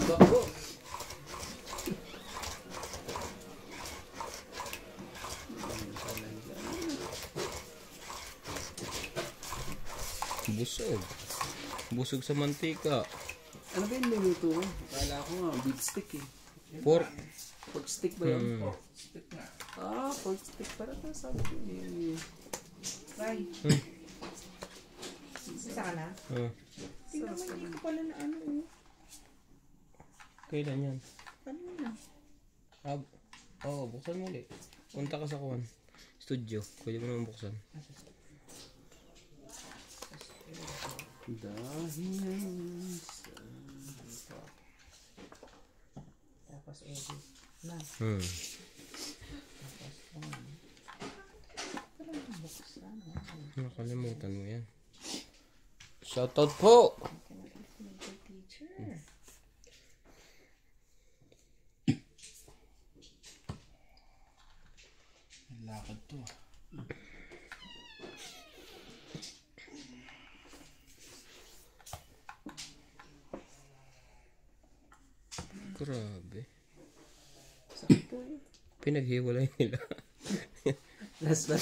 Bako. Busog. Busog sa mantika. Ano ba yung niluto mo? Akala ko nga, beef stick eh. Pork. Pork stick ba yun? Pork stick na. Pork stick. Para ito sabi ko eh. Bye. Isa ka na? Tingnan mo, hindi ko pala na ano eh. Kailan yan? Ano na? Buksan mo ulit. Punta ka sa kuwan. Studio. Pwede mo naman buksan. Dahil Tapos edit na. Parang buksan. Nakalimutan mo yan. Shoutout po! Teacher. Lakad to. Grabe. Sakto eh. Pinaghiwalay nila. last na.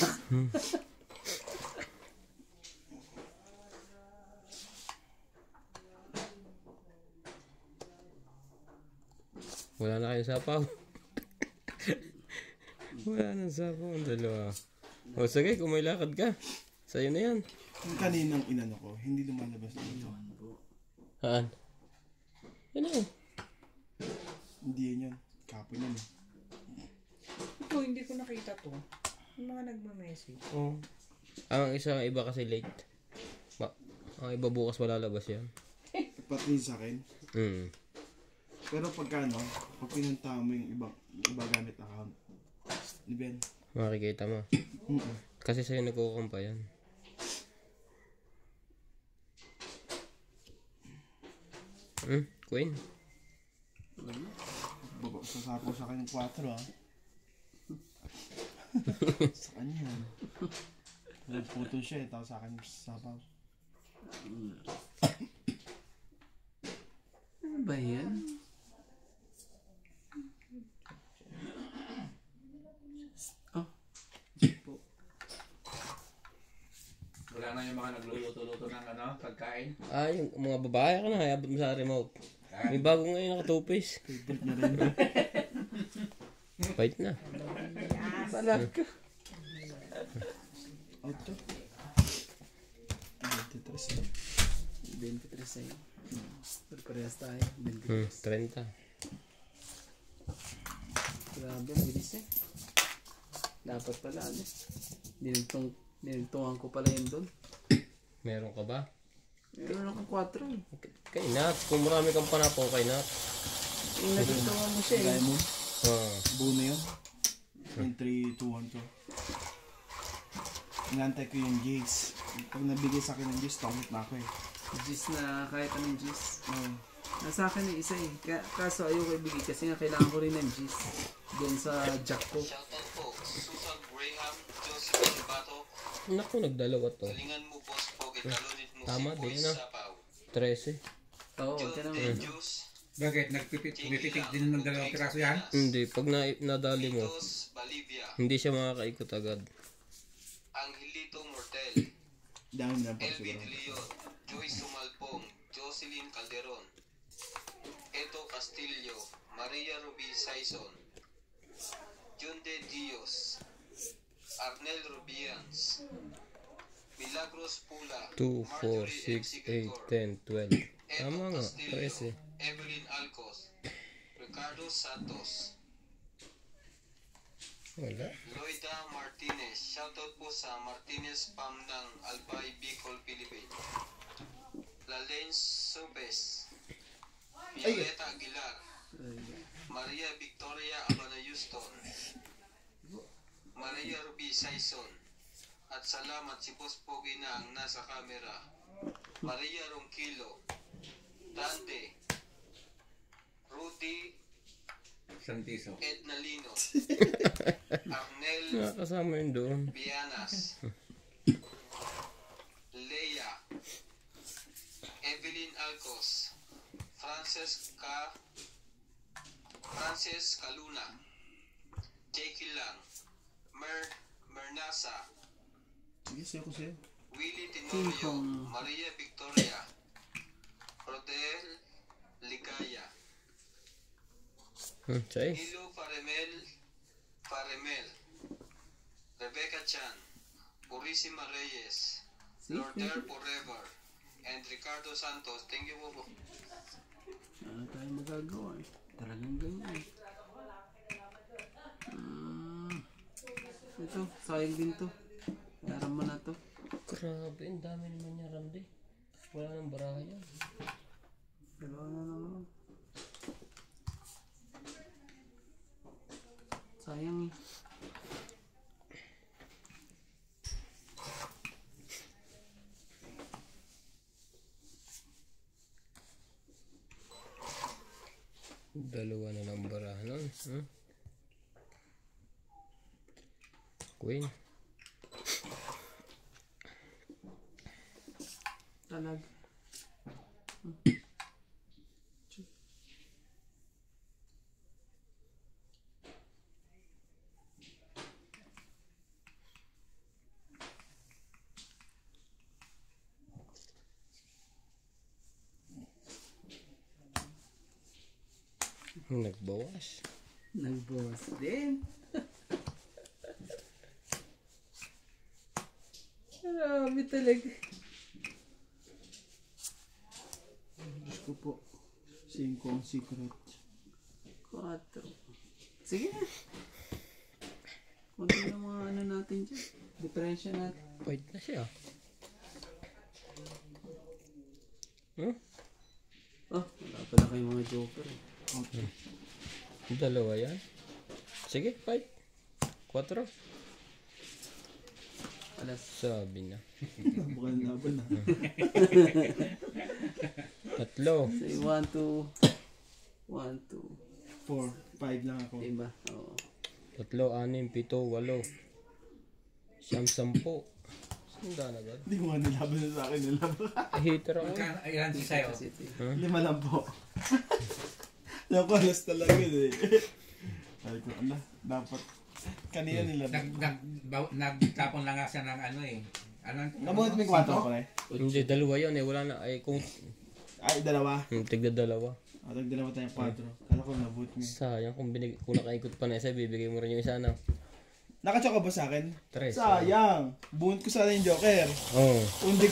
Wala na kayong sapaw. Wala nang sapaw ang dalawa. O sige, kung may lakad ka, sa'yo na yan. Yung kaninang inano ko, hindi lumalabas dito. Haan? Yan na. Hindi yan. Kapon yan. Ito, hindi ko nakita to. Yung mga nagmamessage. Oo. Ang isa iba kasi late. Ang iba bukas malalabas yan. Pati sa akin. Pero pagka ano, pag pinunta mo yung iba gamit account, di ba yan? Makikita mo. Kasi sa'yo nagkukumpa yan. Queen. Sasapaw sa akin yung 4 ah. Sa kanya. Nagputo siya eh, tapos sa akin sasapaw. Ano ba yan? Wala na yung mga nagluluto-luto ng ano, pagkain. Yung mga babae ka na, hayabot mo sa remote. May bago ngayon naka-two-piece. Favorite na rin. Fight na. Balag ka. Out to. 23 eh. 23 sa'yo. Parehas tayo. 30. Grabe, ang bilis eh. Dapat pala ano. Dinugtungan ko pala yun doon. Meron ka ba? Meron akong 4 eh. Kay Nat. Kung marami kang panapaw kay Nat. Yung nagtungan mo siya eh. Diamond. Buo na yun. Yung 3, 2, 1 to. Inantay ko yung Jace. Pag nabigay sa akin ng Jace, tawag na ako eh. Gis na kahit anong gis. Nasa akin yung isa eh. Kaso ayoko ibigay kasi nga kailangan ko rin ng gis. Doon sa jack ko. Shoutout po, Susan Graham, Josephine Bato. Naku, nagdalawa to. Galingan mo, boss po, italunit mo Tama si din Boy na. Sapaw. 13. Oo, John ito De naman. Jus, Bakit? Pumipitik din ng 2 piraso yan? Hindi, pag nadali mo, Vitos Bolivia, hindi siya makakaikot agad. Angelito Mortel, Dami na pa Elvi De siguro. Leon, Joyce Sumalpong, Jocelyn Calderon, Eto Castillo, Maria Ruby Saison, Junde Dios, Arnel Rubians, Milagros Pula, 2, 4, 6, 8, 10, 12. Tama nga, 13. Evelyn Alcos, Ricardo Santos, Wala. Loida Martinez. Shoutout po sa Martinez Pam ng Albay, Bicol, Philippines. Lalen Supes, Violeta Aguilar, Maria Victoria Abana Houston, Maria Ruby Saison, at salamat si Boss Pogi na ang nasa camera. Maria Ronquillo, Dante, Rudy, Santiso. Edna Lino, Arnel Nakakasama yun doon. Vianas, Leia, Evelyn Arcos, Frances Caluna, Jackie Lang, Mernasa, Sige, sayo ko sa'yo. Willie Tenorio, Maria Victoria, Rodel Ligaya, Size. Nilo Faremel, Rebecca Chan, Purisima Reyes, Lorder Forever, and Ricardo Santos. Thank you po. Ano tayo magagawa eh. Talagang ganyan. Ito, sayang din to. Yaran mo na to. Grabe, ang dami naman niya Ramde. Wala nang baraha yan. Dalawa na naman. Sayang eh. Dalawa na lang baraha nun. Queen. Talag. Nagbawas. Nagbawas din. Grabe talaga. Diyos ko po. 5 ang secret. 4. Sige na. Kunti yung mga ano natin dyan. Diferensya natin. Fight na siya. Oh, wala pala kayong mga joker eh. Okay. Dalawa yan. Sige, fight. 4. Alas. Sabi na. Mukhang laban na. 3. Say 1, 2. 1, 2. 4, 5 lang ako. Diba? Oo. 3, 6, 7, 8. Siyam, 10. Sanda na ba? Hindi mo nga nilaban na sa akin. Nilaban. Hater ako. Ilan si sa'yo? 5 lang po. Napalas talaga yun eh. Sabi ko, ala, dapat. Kanina nilaban. Nagtapon lang nga siya ng ano eh. Nabuhat mo yung 4 ko eh. Hindi, dalawa yun eh. Wala na. Ay, kung Ay, 2. tigda dalawa. Tag-2 tayong 4. Kala ko nabuhat mo. Sayang kung nakaikot pa na isa, bibigay mo rin yung isa na. Nakatsaka ba sa akin? 3. Sayang! Buhat ko sana yung Joker. Oo. Hindi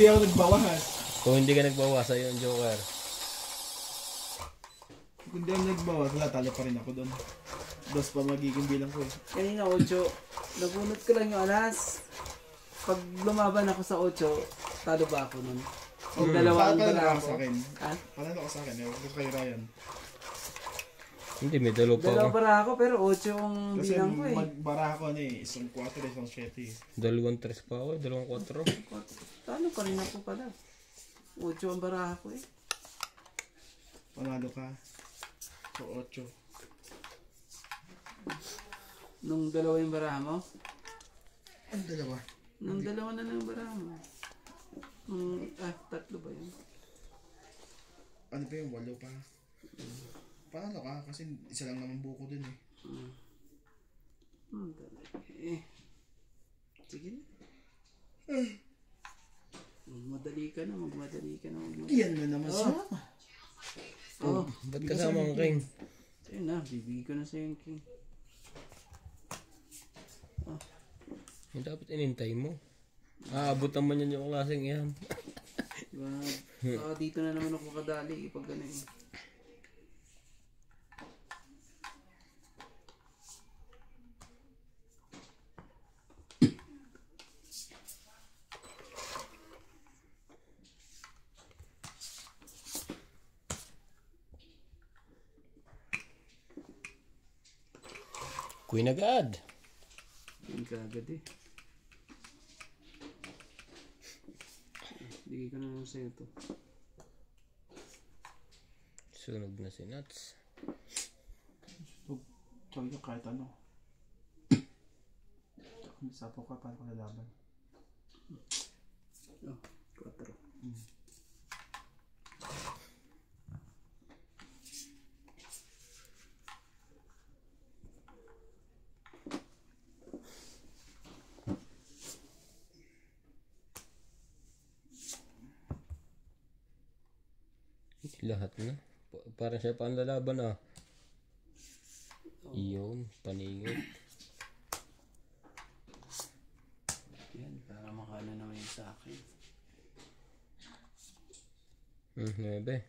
ako nagbawas. Kung hindi ka nagbawas, ayun yung Joker. Kung hindi ako nagbawas, wala, talo pa rin ako doon. 2 pa magiging bilang ko eh. Kanina 8. Nabunot ko lang yung alas. Pag lumaban ako sa 8, talo ba ako nun? Yung dalawang Panalo bara ka ako. sa akin. Ha? Panalo ka sa akin. Ewan ko kay Ryan. Hindi, may dalawa pa Dalawang ako. bara ako pero 8 yung Kasi bilang ko eh. magbara ako ano eh. Isang 4, isang 7 eh. 2, 3 pa ako, 2, 4. Talo pa rin ako pala. 8 ang bara ako eh. Panalo ka. So 8. Nung dalawa yung baraha mo? Ang 2. Nung dalawa na lang yung baraha mo. Nung, 3 ba yun? Ano pa yung 8 pa? Panalo ka kasi isa lang naman buko dun eh. Talaga eh. Sige na. Magmadali ka na. Iyan na naman sa. Oh, Ba't kasama ang king? ayun na. Bibigay ko na sa yung king. Yung dapat inintay mo. Aabot naman yan yung klaseng yan. Diba? Dito na naman ako kadali pag gano'n eh. Queen agad. Yun ka agad eh. Bigay ko na lang sa'yo to. Sunog na si Nuts. Tsaka yung kahit ano. Kung sapo ka, paano ko nalaban? Oh, 4. Lahat na. Parang siya pa ang lalaban ah. Iyon, paningot. Yan, para makano naman yun sa akin. 9.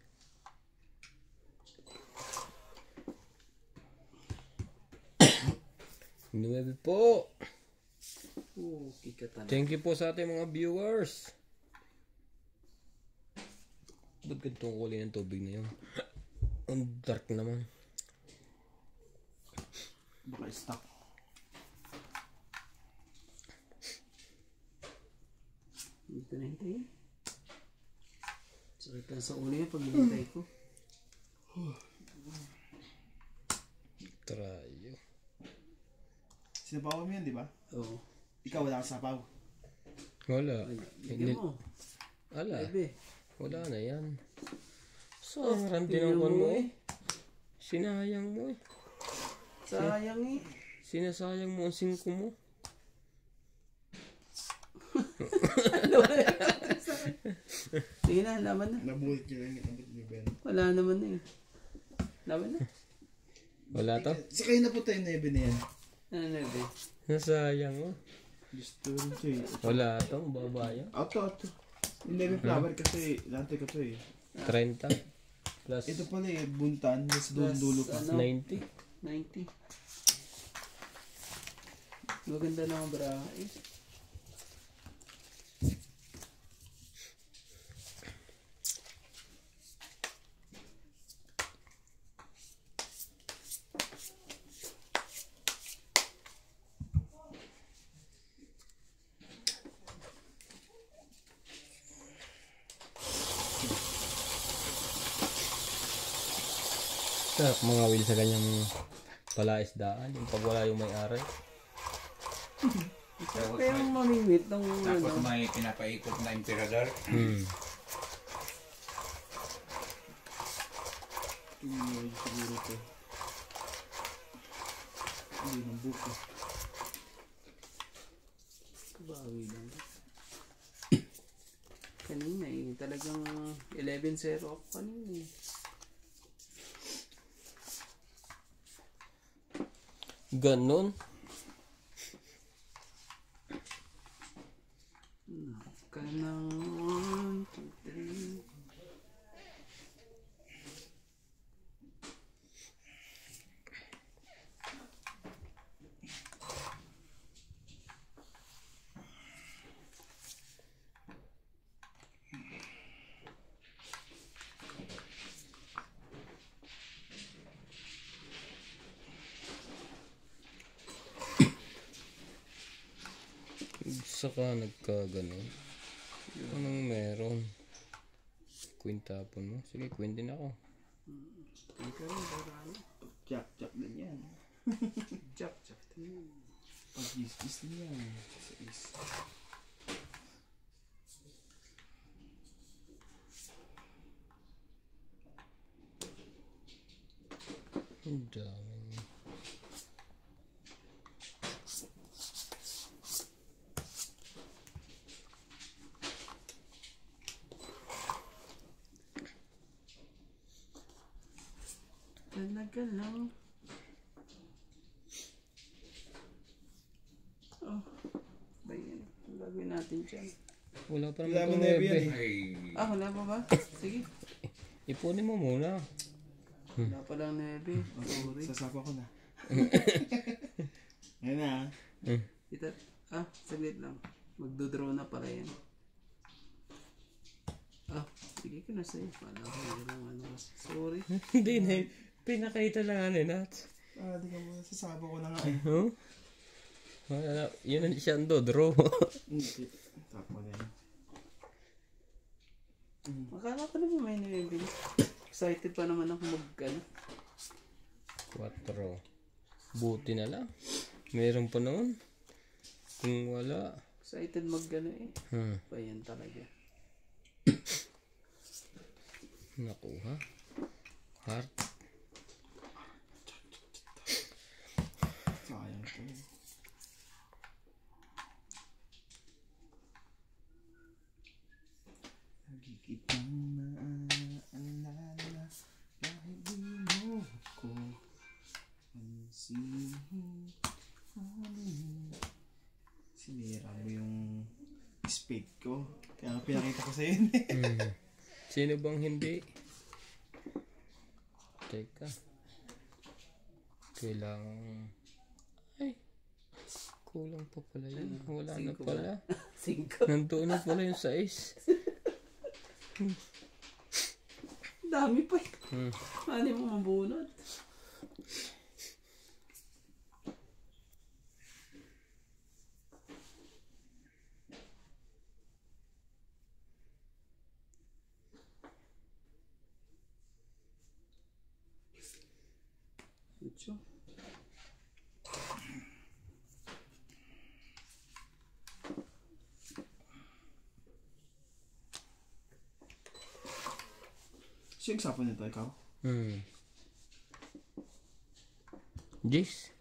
9 po. Kika talaga. Thank you po sa ating mga viewers. Ba't ganitong kulay ng tubig na yun? Ang dark naman. Baka stock. Dito na hintayin. Sakit lang sa ulo yan pag hinintay ko. Trayo. Sinapawan mo yan, di ba? Oo. Ikaw wala kang sapaw. Wala. Bigyan mo. Ala. Bebe. Wala na yan. Sarang tinangkuhan mo eh. Sinayang mo eh. Sayang eh. Sinasayang mo ang 5 mo. Sige na, laban na. Nabulit niya lang yung abot ni Ben. Wala naman na eh. Laban na. Wala to? Sakay na po tayo na Eben na yan. Ano na be? Nasayang mo. Gusto rin siya eh. Wala to, babayan. Auto. Yung Leven flower kasi, lante ko to eh. 30. Plus Ito pala eh, buntan, mas dulo pa. Ano? 90. 90. Maganda na ang bra eh. Sarap mga will sa ganyang palaisdaan. Yung pag wala yung may-ari. Pero mamingwit ng Tapos ano. may pinapaikot na emperador. Tingin siguro to. Hindi ng buko. Bawi lang. Kanina eh. Talagang 11-0 ako kanina eh. Ganon. Kanang 1, 2, 3. Saka nagkaganon. Anong meron? Quintapon mo? Sige, queen din ako. Ikaw rin, barano. Chak din yan. Jack. Pag-is din yan. Sa is. Ang dami. Talaga lang. Oh. Ba yan? Ang gagawin natin dyan. Wala pa Wala naman mo itong na yan 9 eh. eh. Ay, Wala pa ba? Sige. Ipunin mo muna. Wala pa lang 9. Sorry. Sasapa ko na. Ngayon na ah. Kita, saglit lang. Magdodraw na pala yan. Sige ko na sa'yo. Pala ko yung ano. Sorry. Hindi na. Pinakita lang ni Nat. Di ka mo. Sasapa ko na nga eh. Huh? Wala. Yun ang siya ang draw. Hindi. Tap mo na yan. Akala ko naman may 9. Excited pa naman ako 4. Buti na lang. Meron pa noon. Kung wala. Excited eh. Pa yan talaga. Nakuha. Heart. Sayang ko. Nagigit ng naalala. spade ko. Kaya pinakita ko sa yun eh. Sino bang hindi? Teka. Kailangan... Ay. Kulang pa pala yun. Wala na pala. 5. Nandoon na pala yung size. Dami pa eh. Paano mo mabunot? Ito. Sino yung sapo nito, ikaw? Jace.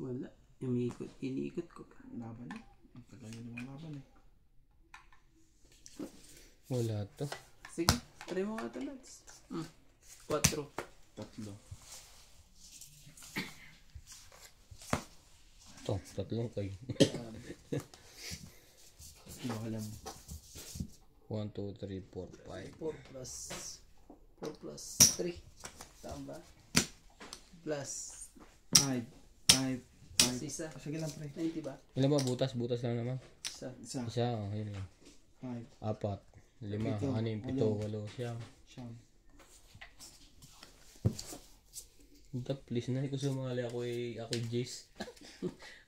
Wala. Iniikot ko pa. Laban eh. Ang tagal yun naman laban eh. Wala to. Sige, try mo nga ito, Lods. 4. 3. Ito, 3 kayo. Alam. 1, 2, 3, 4, 5. 4 plus 3. Tama ba? Plus 5. isa. Sige lang, pre. 90 ba? Ilan ba? Butas lang naman. Isa. Isa, yun yun. 5. 4, 5, 6, 7, 8, siyam. Siyam. Please na, ko sumali ako Jace.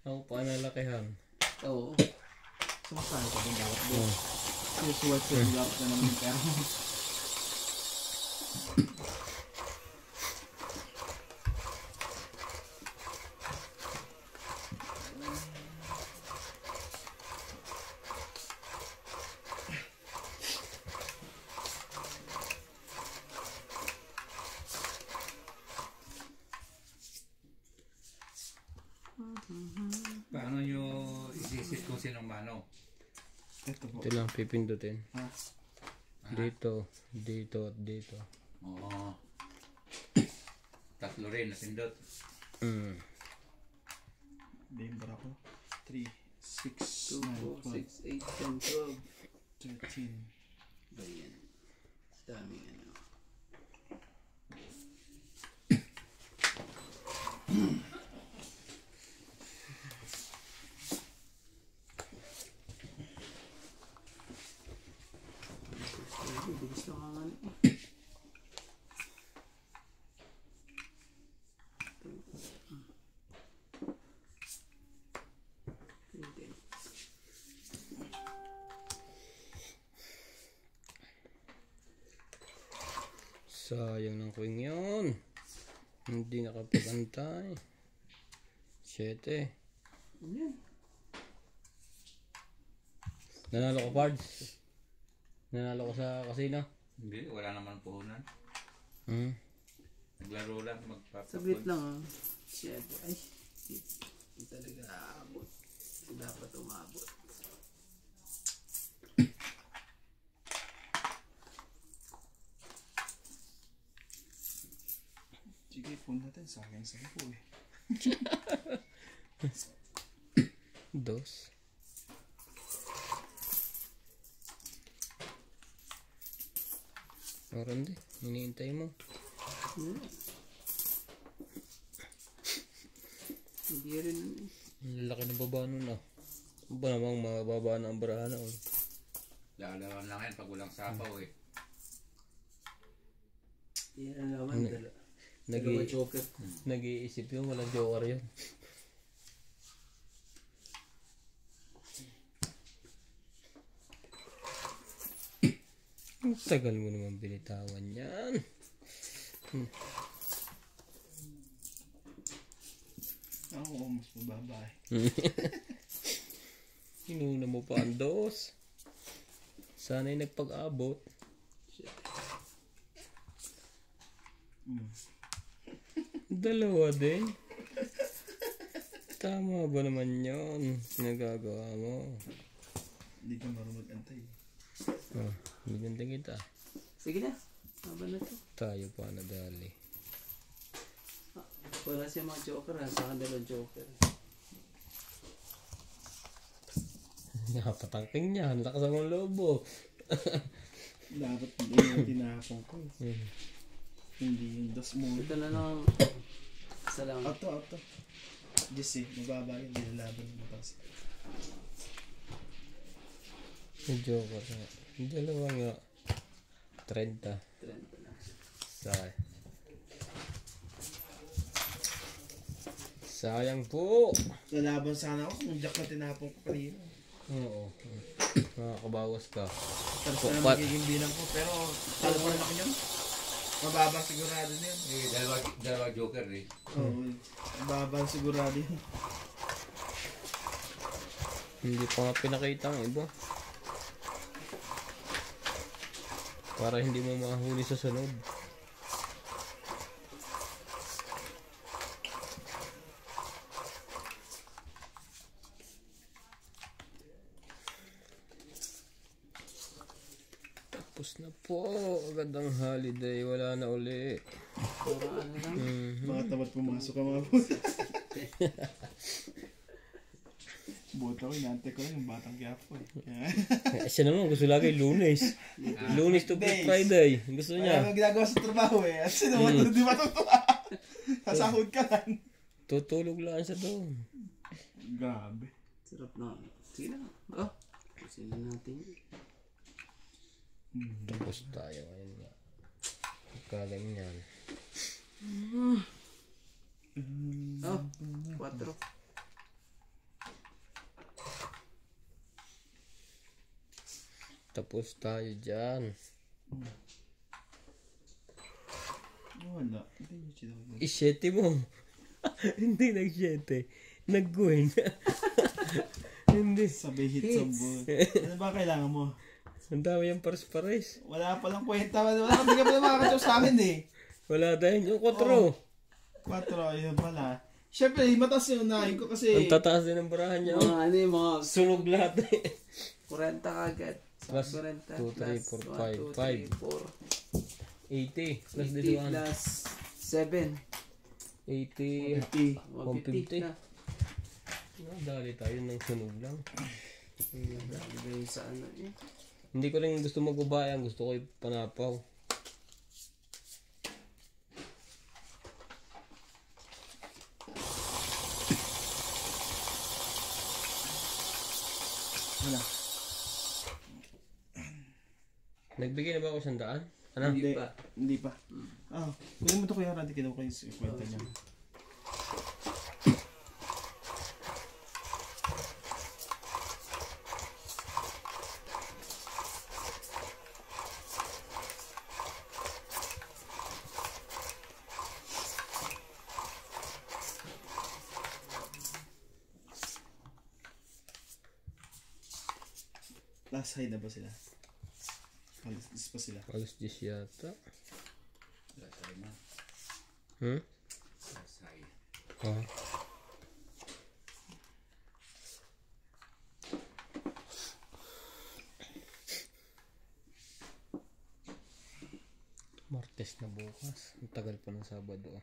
Ako pa nalakihan. Oo. Sumasali ka din dapat doon. Susuwat ko yung dapat na naman yung pera mo. Paano nyo isisip kung sinong mano? Ito po. Ito lang, pipindutin. Ah. Dito, dito, at dito. Oo. Tatlo rin, napindot. Member ako. 3, 6, 2, 4, 6, 8, 10, 12, 13. Ba yan? Daming ano. Bilis lang ang ano eh. Sayang ng queen yun. Hindi nakapag-antay. 7. Yan. Nanalo ko, Pards. Nanalo ko sa casino. Hindi, wala naman puhunan. Naglaro lang, Saglit magpapapun. lang ah. Siyempre. Ay. Hindi talaga aabot. Dapat umabot. Sige, phone natin. Sa akin sa po eh. 2. Meron din. Hinihintay mo. Hindi rin. Ang laki ng baba nun ah. Ano ba namang mababa na ang barahan oh. Lalawan lang yan pag walang sapaw eh. Yan ang naman. Dalawa joker. Nag-iisip yun. Walang joker yun. Ang tagal mo naman binitawan yan. Ako, mas mababa eh. Inuna mo pa ang 2. Sana'y nagpag-abot. Dalawa din. Tama ba naman yun? Pinagagawa mo. Hindi ka marunong mag-antay. Oh, maganda kita. Sige na. Laban na to. Tayo pa nadali. Wala siya mga joker ha. Sa dalawang joker. Napatangking niya. Ang lakas ang lobo. Dapat hindi yung tinapong ko. Hindi yung dos mo. Ito na lang. Isa lang. Auto. Just eh, mababa yun. Nilalaban mo kasi. Yung joker nga. Yung dalawa nga. 30. 30 na. Sayang po. Lalaban sana ako kung jack na tinapong ko kanina. Oo. Makakabawas ka. Tapos na magiging bilang ko. Pero talo pa rin ako yun. Mababa sigurado na yun. Dalawa joker eh. Oo. Mababa sigurado yun. Hindi pa nga pinakita ang iba. Para hindi mo mahuli sa sunod. Tapos na po. Agad ang holiday. Wala na uli. Pura ano lang. Mga tamad pumasok ang mga pusa. Buta ko, inaantay ko lang yung batang Quiapo eh. Siya naman gusto lagi Lunes. Lunes to Friday. Gusto Wala niya. naman ginagawa sa trabaho eh. At sino di matutuwa? Sasahod ka lang. Tutulog lang siya doon. Grabe. Sarap na. Sige na. Oh. Kasi na natin. Tapos tayo ngayon nga. Pagkaganyan. Oh. 4. Tapos tayo dyan. Wala. Hindi nyo sila mag- Isyete mo. Hindi nag-7. Nag-win. Hindi. Sabay hit sa buwan. Ano ba kailangan mo? Ang dami yung pares-pares. Wala palang kwenta. Wala kami ka pala makakataw sa akin eh. Wala din. Yung 4. 4, ayun pala. Siyempre, mataas yung unahin ko kasi... Ang tataas din ang barahan niya. Mga ano yung mga Sunog lahat eh. 40 kagad. Plus 40 2, 3, 4, 5, 4. 80. Plus 80 this one. plus 7. 80. 150 na. Dali tayo ng sunog lang. Dali ba yung sa ano eh. Hindi ko rin gusto mag-ubayan. Gusto ko panapaw. Wala. Nagbigay na ba ako 100? Ano? Hindi pa. Kunin mo ito kuya Randy. Kinuha ko yung kwenta niya. Last high na ba sila? Alis pa sila. Alas 10 yata. Lasay na. Lasay. Oh. Martes na bukas. Ang tagal pa ng Sabado.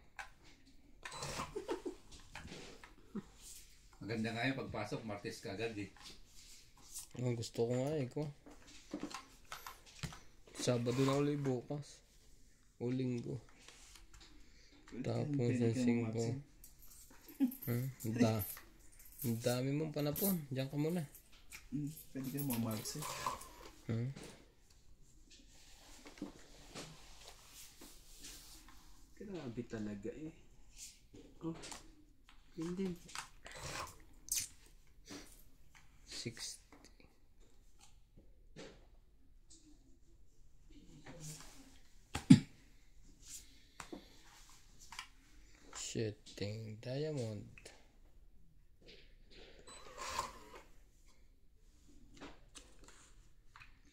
Maganda nga yung pagpasok, Martes ka agad eh. Ang gusto ko nga ko. Sabado na ulit bukas. O Linggo. Tapos ang 5. Ang dami mong panapon. Diyan ka muna. Pwede ka mga marks eh. Grabe talaga eh. Oh. Yun din. 60. Shooting diamond.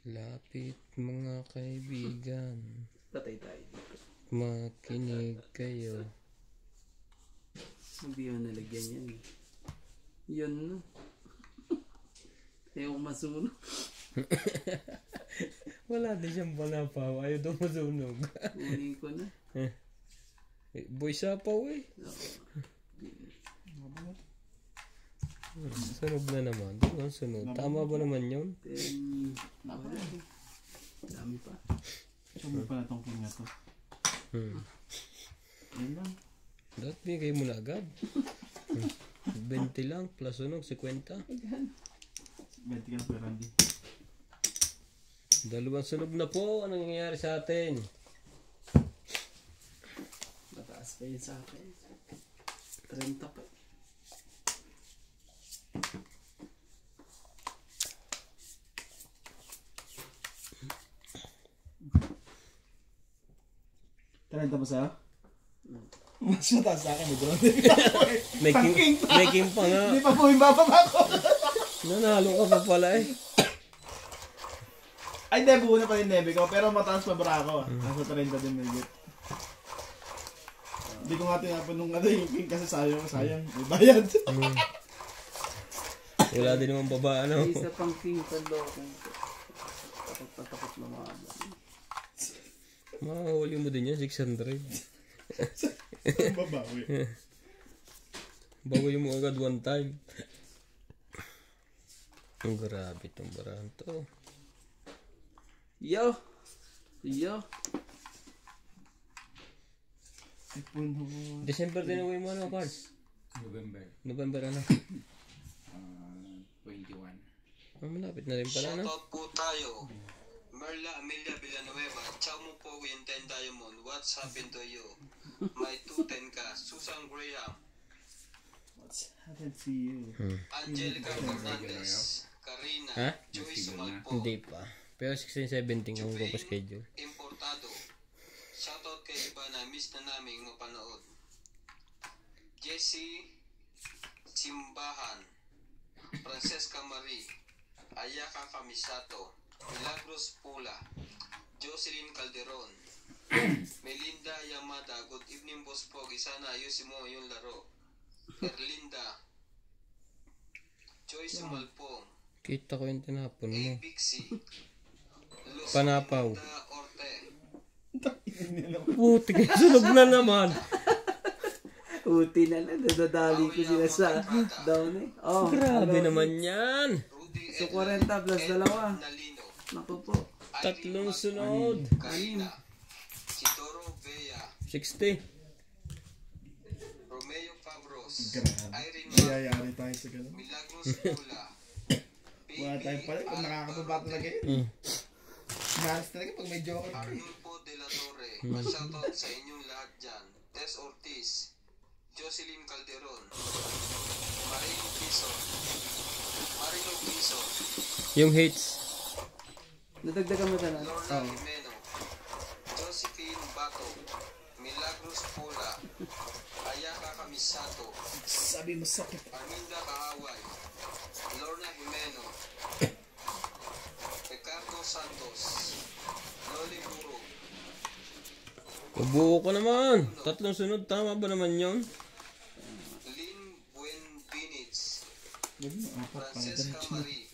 Lapit mga kaibigan. Patay tayo dito. Makinig kayo. Sabi yun nalagyan yan eh. Yun no. Ayaw ko masunog. Wala din siyang panapaw. Ayaw daw masunog. Kunin ko na. Boy sapaw eh. Sunog na naman. Ang sunod. Tama ba naman yun? Dami pa. Saan mo pala tong king na to? Yan lang. Dapat bigay mo na agad. 20 lang. Plus sunog. 50. 20 ka na Randy. Dalawang sunog na po. Anong nangyayari sa atin? Mataas pa yun sa akin. 30 pa. Talenta ba sa'yo? Mas mataas sa akin. Making pa nga. Hindi pa po yung bababa ko. Nanalo ka pa pala eh. Ay, hindi. Buo na pa yung nebe ko. Pero mataas pa bra ako. Nasa 30 din medyo. Hindi ko nga tinapon nung ano yung king kasi sayang. May bayad. Wala din naman baba ano. Isa pang king panloko. Takot na mga Mahuli mo din yan. 600. Babawi. Bago mo agad one time. Ang grabe itong barahan to. Yo! December din away mo ano, Cards? November ano? 21. Malapit na rin pala no? Shoutout po tayo. Merla Amelia Villanueva, ciao mo po yung 10 Diamond. What's happened to you? May 210 ka. Susan Graham, What's happened to you? Angelica Fernandez, Karina, Ha? Joyce Sumalpo, Hindi pa. Pero 16-17 kung ko pa schedule. Importado. Shoutout kay iba na miss na namin mapanood. Jessie Simbahan, Francesca Marie, Ayaka Kamisato, Milagros Pula, Jocelyn Calderon, Melinda Yamada, good evening boss Pogi, sana ayusin mo yung laro. Erlinda, Joyce Malpong, Kita ko yung tinapon mo. Bixie, Luz Panapaw. Melinda Orte, Puti ka, sunog na naman. Uti na lang. Dadali ko sila sa down eh. Oh, Grabe naman yan. Rudy So 40 plus dalawa. Nalino, Naku po. Tatlong sunod. Karina, Chidoro Bea, 60. Romeo Fabros, Grabe. Irene Mayayari tayo sa ganun. Milagros Pula, Wala tayong pala. Kung nakakababa talaga yun. Nahalas talaga pag may joker ka. Arnulfo de la Torre, pa-shoutout sa inyong lahat dyan. Tess Ortiz, Jocelyn Calderon, Marilo Quezon, Yung hates. Nadagdagan mo na. Lorna Jimeno, Josephine Bato, Milagros Pula, Ayaka Kamisato, Sabi mo sakit. Arminda Kahaway, Lorna Jimeno, Ricardo Santos, Loli Buro, Ubuo ko naman. Tatlong sunod. Tama ba naman yun? Lynn Buenbinich, Huwag mo apat para Francesca diretso. Marie,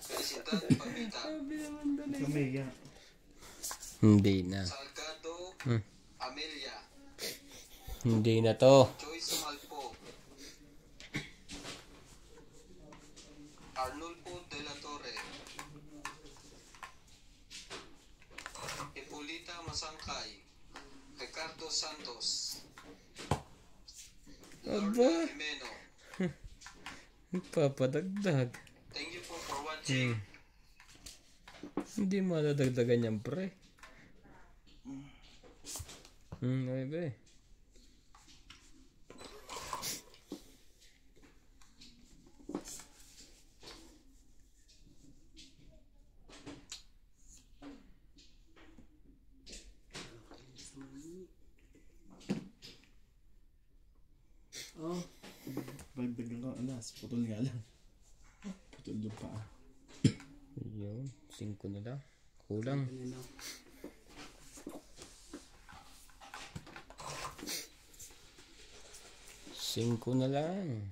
Felicidad Pamita, Kamaya. Hindi na. Salgado Amelia, Hindi na to. Joyce Malpo, Arnulfo de la Torre, Hipólita Masangkay, Ricardo Santos, Lorna Aba. Jimeno. Papadagdag. Thank you po for watching. Hindi madadagdagan yan, pre. Okay ba eh. Oh, Bagdagan ka alas. Putol nga lang. Putol yung paa. Yun. 5 na lang. Kulang. kanina. 5 na lang.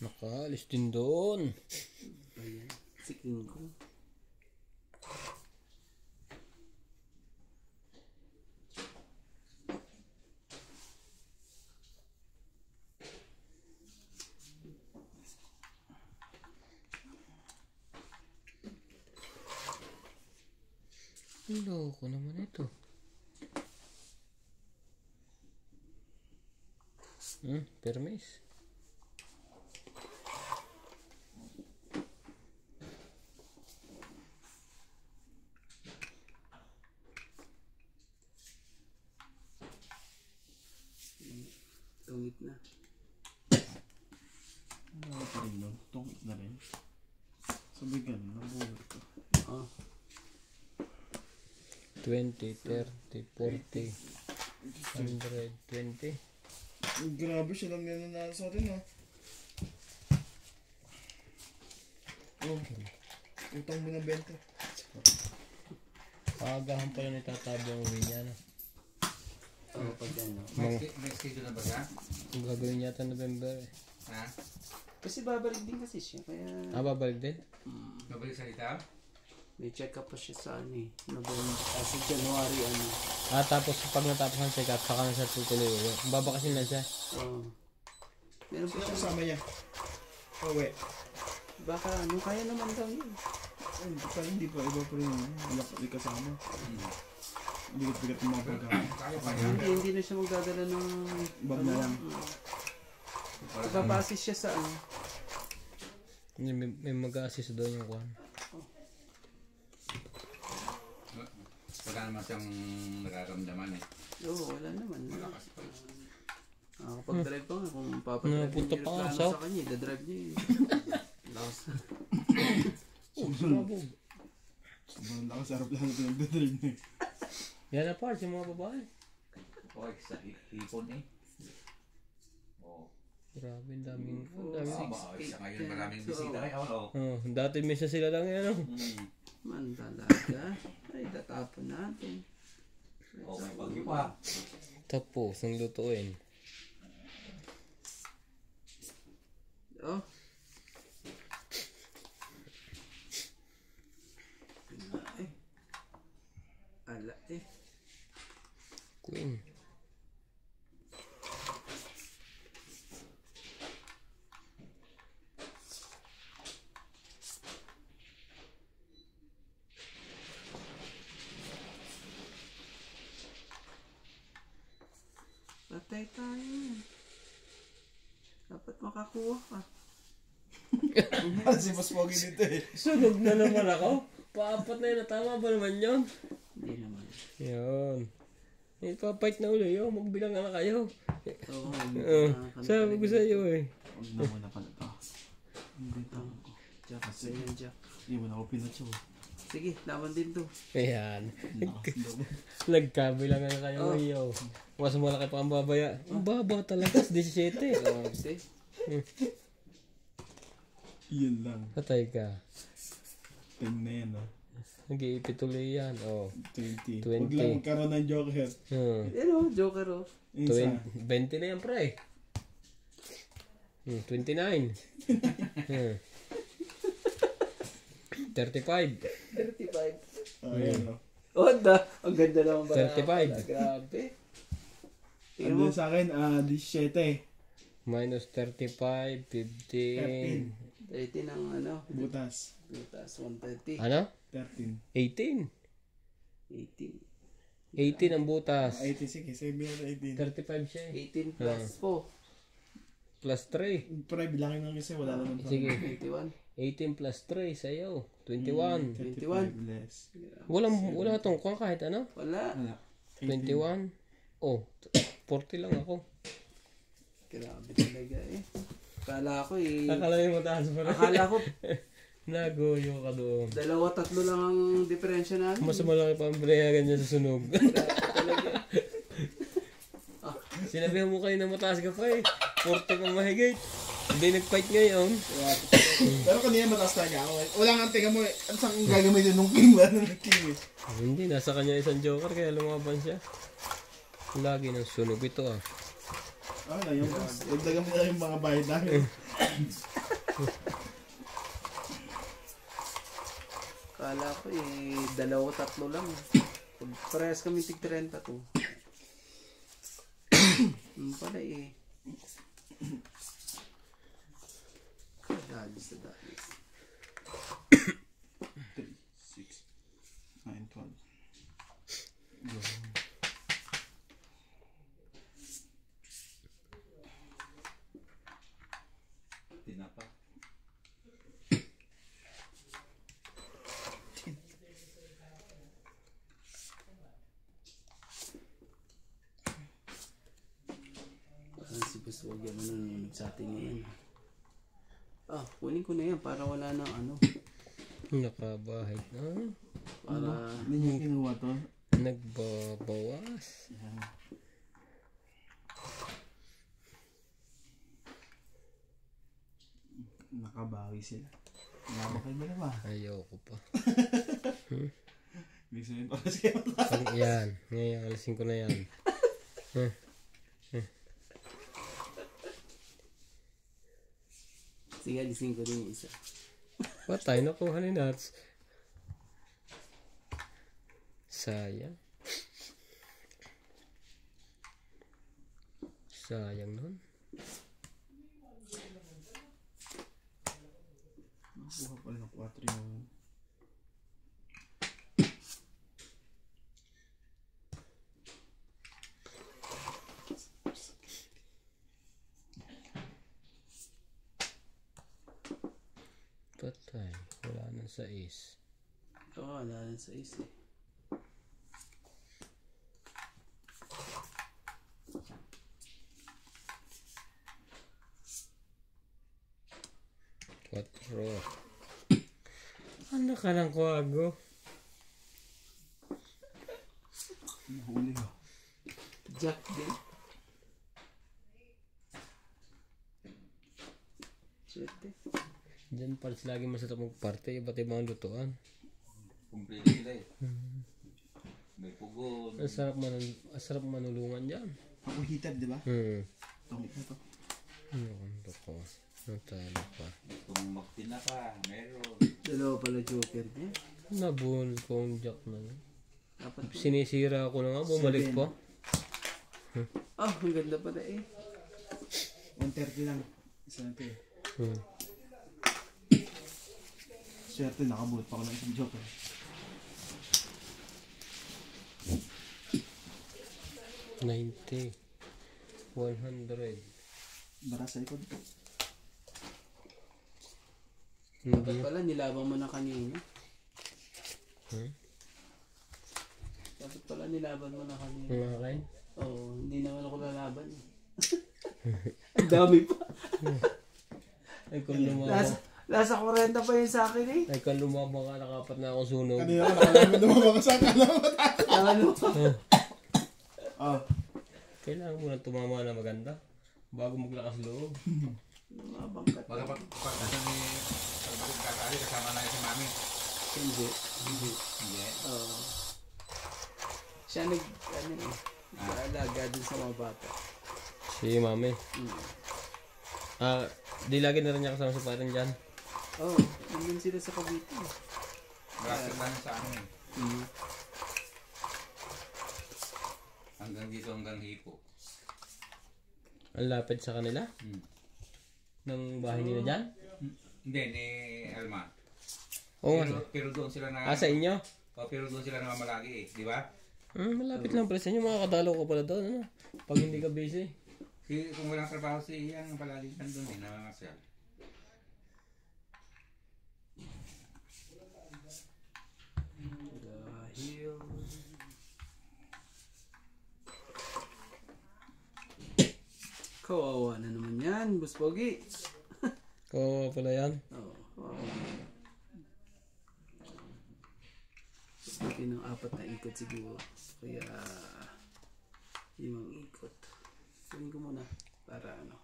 Nakaalis din doon. Ayan. Si King Kong. Loko naman ito. Permis. Tungit na. Ano pa rin nun? Tungit na rin. Sabi ganun, nabuhay ko. Oh. 20, 30, 40, 120. Grabe siya lang nananalo sa atin, ha? Oh, utang mo ng 20. Paagahan pala ni Tatabi ang uwi niya, no? Oo, pag ano. May schedule na ba ka? Ang gagawin yata November eh. Ha? Kasi babalik din kasi siya. Kaya Babalik din? Mabalik salita? may check up pa siya sa ano eh. November. Sa January ano. Tapos pag natapos ang check-up, saka na siya tutuloy uwi. Babakasin lang siya. Oo. Meron pa Sino siya. kasama niya? Uwi. Baka ano, kaya naman daw yun. Hindi pa. Iba pa rin yun. Hindi kasama. Bigat-bigat yung mga pagkain. Kaya pa niya. Hindi na siya magdadala ng Bag na lang. Ipapasis siya sa ano. May mag-assist doon yung kwan. Wala naman siyang nararamdaman eh. Oo, wala naman. Malakas pa. Kapag-drive pa nga, kung papadrive Napunta yung pa nga aeroplano sa- sa kanya, dadrive niya eh. Lakas. Sobrang lakas sa aeroplano ko yung bedroom niya. Yan na parts yung mga babae. Okay, sa hipon eh. Oo. Grabe, ang daming. Sa ngayon maraming bisita eh. Oo. Dati misa sila lang yan. Man talaga. Ay, tatapon natin. Okay, pag iba. Tapos, ang lutuin. Oh. Ala eh. Queen. Patay tayo. Dapat makakuha ka. Ano si Mas Pogi dito eh. Sunog na naman ako. Paapat na yun. Tama ba naman yun? Hindi naman. Yun. Ipapait na uli yun. Magbilang na kayo. Oo. Sabi ko sa'yo eh. Huwag na muna pala ito. Hindi tama ko. Jack. Ganyan, Jack. Hindi mo na ako pinatso. Sige, laban din to. Ayan. Lakas daw. Nagkabilangan kayo iyo. Mas malaki pa ang babaya. Ang baba talaga. 17. Grabe. Yun lang. Patay ka. 10 na yan, ha? Nag-iipit ulit yan. Oh. 20. 20. Huwag lang magkaroon ng joker. Ano, Joker oh. Isa. 20 na yan, pre. 29. 35. 35. Ayan, no? Oh, ang ganda naman ba? 35. Grabe. Tingnan mo. Ano sa akin, 17. Minus 35, 15. 30 ng ano. Butas. Butas, 130. Ano? 13. 18. 18. 18 ang butas. 80, sige. Sabi mo na 18. 35 siya eh. 18 plus 4. Plus 3. Pero bilangin lang kasi wala naman pa. Sige. 21. 18 plus 3 sa'yo. 21. 35 less. Wala tong kung kahit ano. Wala. 21. Oh, 40 lang ako. Grabe talaga eh. Akala ko eh. Akala mo taas pa rin. Akala ko Nagoyo ka doon. 2-3 lang ang diferensya namin. Mas malaki pa ang binayagan niya sa sunog. Talaga. Sinabihan mo kayo na mataas ka pa eh. 40 kang mahigit. Hindi nag-fight ngayon. Pero kanina mataas talaga ako. Wala nga tingnan mo eh. Ano saan gagamitin nung king? Wala nung king eh. Hindi, nasa kanya isang joker kaya lumaban siya. Lagi ng sunog ito ah. Ano yung boss? Dagdagan mo na yung mga bayad namin. Kala ko dalawa tatlo lang. Parehas kami tig 30 to. Pala dalis na dalis. 3, 6, 9, 12. Go. Tinapa. Si Boss Wag yan nanonood sa atin ngayon. Kunin ko na yan para wala nang ano. Nakabahay na. Para Hindi niya kinuha to. Nagbabawas. Yan. Nakabawi sila. Nabakay ba na ba? Ayoko pa. Ibig sabihin para sa kayo. Yan. Ngayon, alisin ko na yan. sige, alisin ko din yung isa. Patay, nakuha ni Nats. Sayang. Sayang nun. Nakuha pala ng 4 yung... Patay. Wala nang sais. Wala nang sa isa. 4. Ano ka lang kuwago? Nahuli ka. Jack din. Swerte. Diyan pala lagi masarap magparte. Iba't ibang lutuan. Kumpleto sila eh. May pugon. Ang sarap manulungan dyan. Ako heated, di ba? Tungit na to. Ano kanto ko? Natalo pa. Kung magtinapa, meron. Dalawa pala joker niya. Nabunod ko ang jack na yun. Dapat Sinisira ko na nga. Bumalik 7. pa. ang ganda pala 130 lang. Isa na to eh. Swerte, nakabulot pa ako ng isang joker. $90. 100. Dara sa likod. Dapat pala nilaban mo na kanina. Dapat pala nilaban mo na kanina. Mga kain? Oo, hindi naman ako lalaban. Ang dami pa. Ay kung lumabang. Lasa 40 pa yun sa akin Ay kung lumabang ka, nakapat na ako sunog. Kanina ka nakalaman naman mga sa kalaman. Ano? Kailangan mo na tumama na maganda. Bago maglakas loob. Lumabangkat. Baga pag kakali kasama na si Mami. Hindi. Hindi. Oo. Siya nag-alaga dun sa mga bata. Si mami. Di lagi na rin niya kasama sa parang dyan. Oo, nandun sila sa Cavite. Malapit lang sa amin. Hanggang dito, hanggang hipo. Ang lapit sa kanila? Ng bahay nila dyan? Hindi, ni Elma. Oo nga. Pero doon sila na... Sa inyo? Pero doon sila namamalagi eh, di ba? Malapit lang pala sa inyo. Makakadalo ko pala doon. Ano? Pag hindi ka busy. Kung walang trabaho si Ian, palagi nandun eh, nangangasyal. Dahil... Kawawa na naman yan, Boss Pogi. Kawawa pala yan. Oo, kawawa. Buti ng 4 na ikot siguro. Kaya... 5 ikot. Sabihin ko muna. Para ano.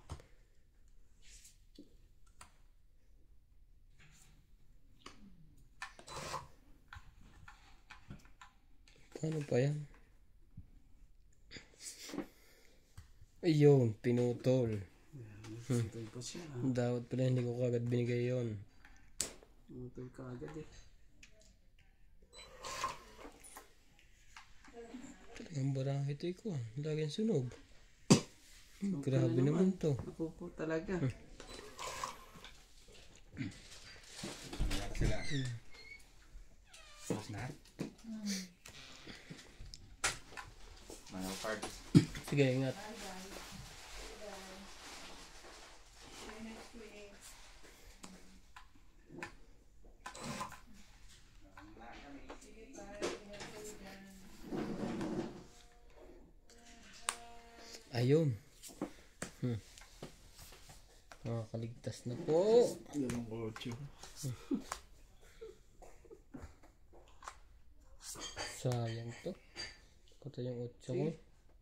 Paano pa yan? Ayun, pinutol. Pinutol pa siya. Dapat pala hindi ko kagad binigay yon. Pinutol ka agad eh. Ang barangay ko. Laging sunog. Grabe naman to. Ako po talaga. Ayan sila. Tapos na? Mga parts. Sige, ingat. Ayun. Makakaligtas na po. Dalawang kotse. Sayang to. Kata yung 8 ko.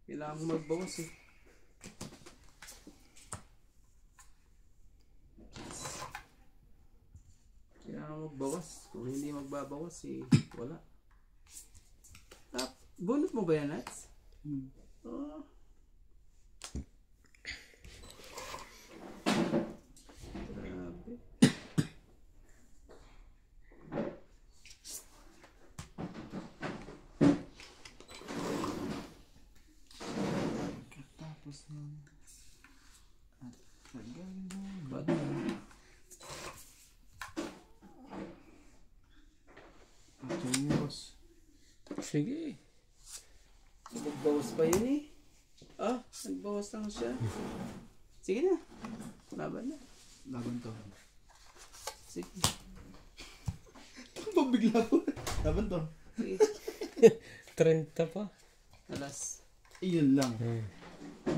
Kailangan mo magbawas eh. Kailangan magbawas. Kung hindi magbabawas eh, wala. Bunot mo ba yan, Nats? Oh. Grabe. Tapos nun. At tagal mo. Ba't? At yun yung boss. Sige. Magbawas pa yun eh. Ah, nagbawas lang siya. Sige na. Laban na. Laban to. Sige. Pabigla ko. Laban to. Sige. 30 pa. Alas. Iyon lang.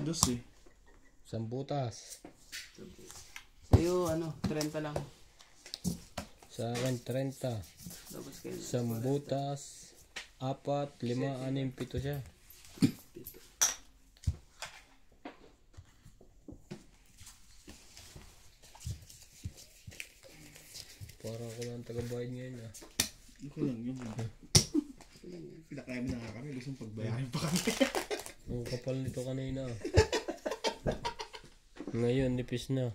Dos eh. Sambutas. Sa'yo, 30 lang. Sa akin 30. Tapos kayo. Sambutas. 4, 5, 6, 7 siya. Parang ako lang taga-bayad ngayon ah. Okay lang yun. Pinakaya mo na nga kami. Gusto mong pagbayarin pa kami. Ang kapal nito kanina ah. Ngayon, nipis na.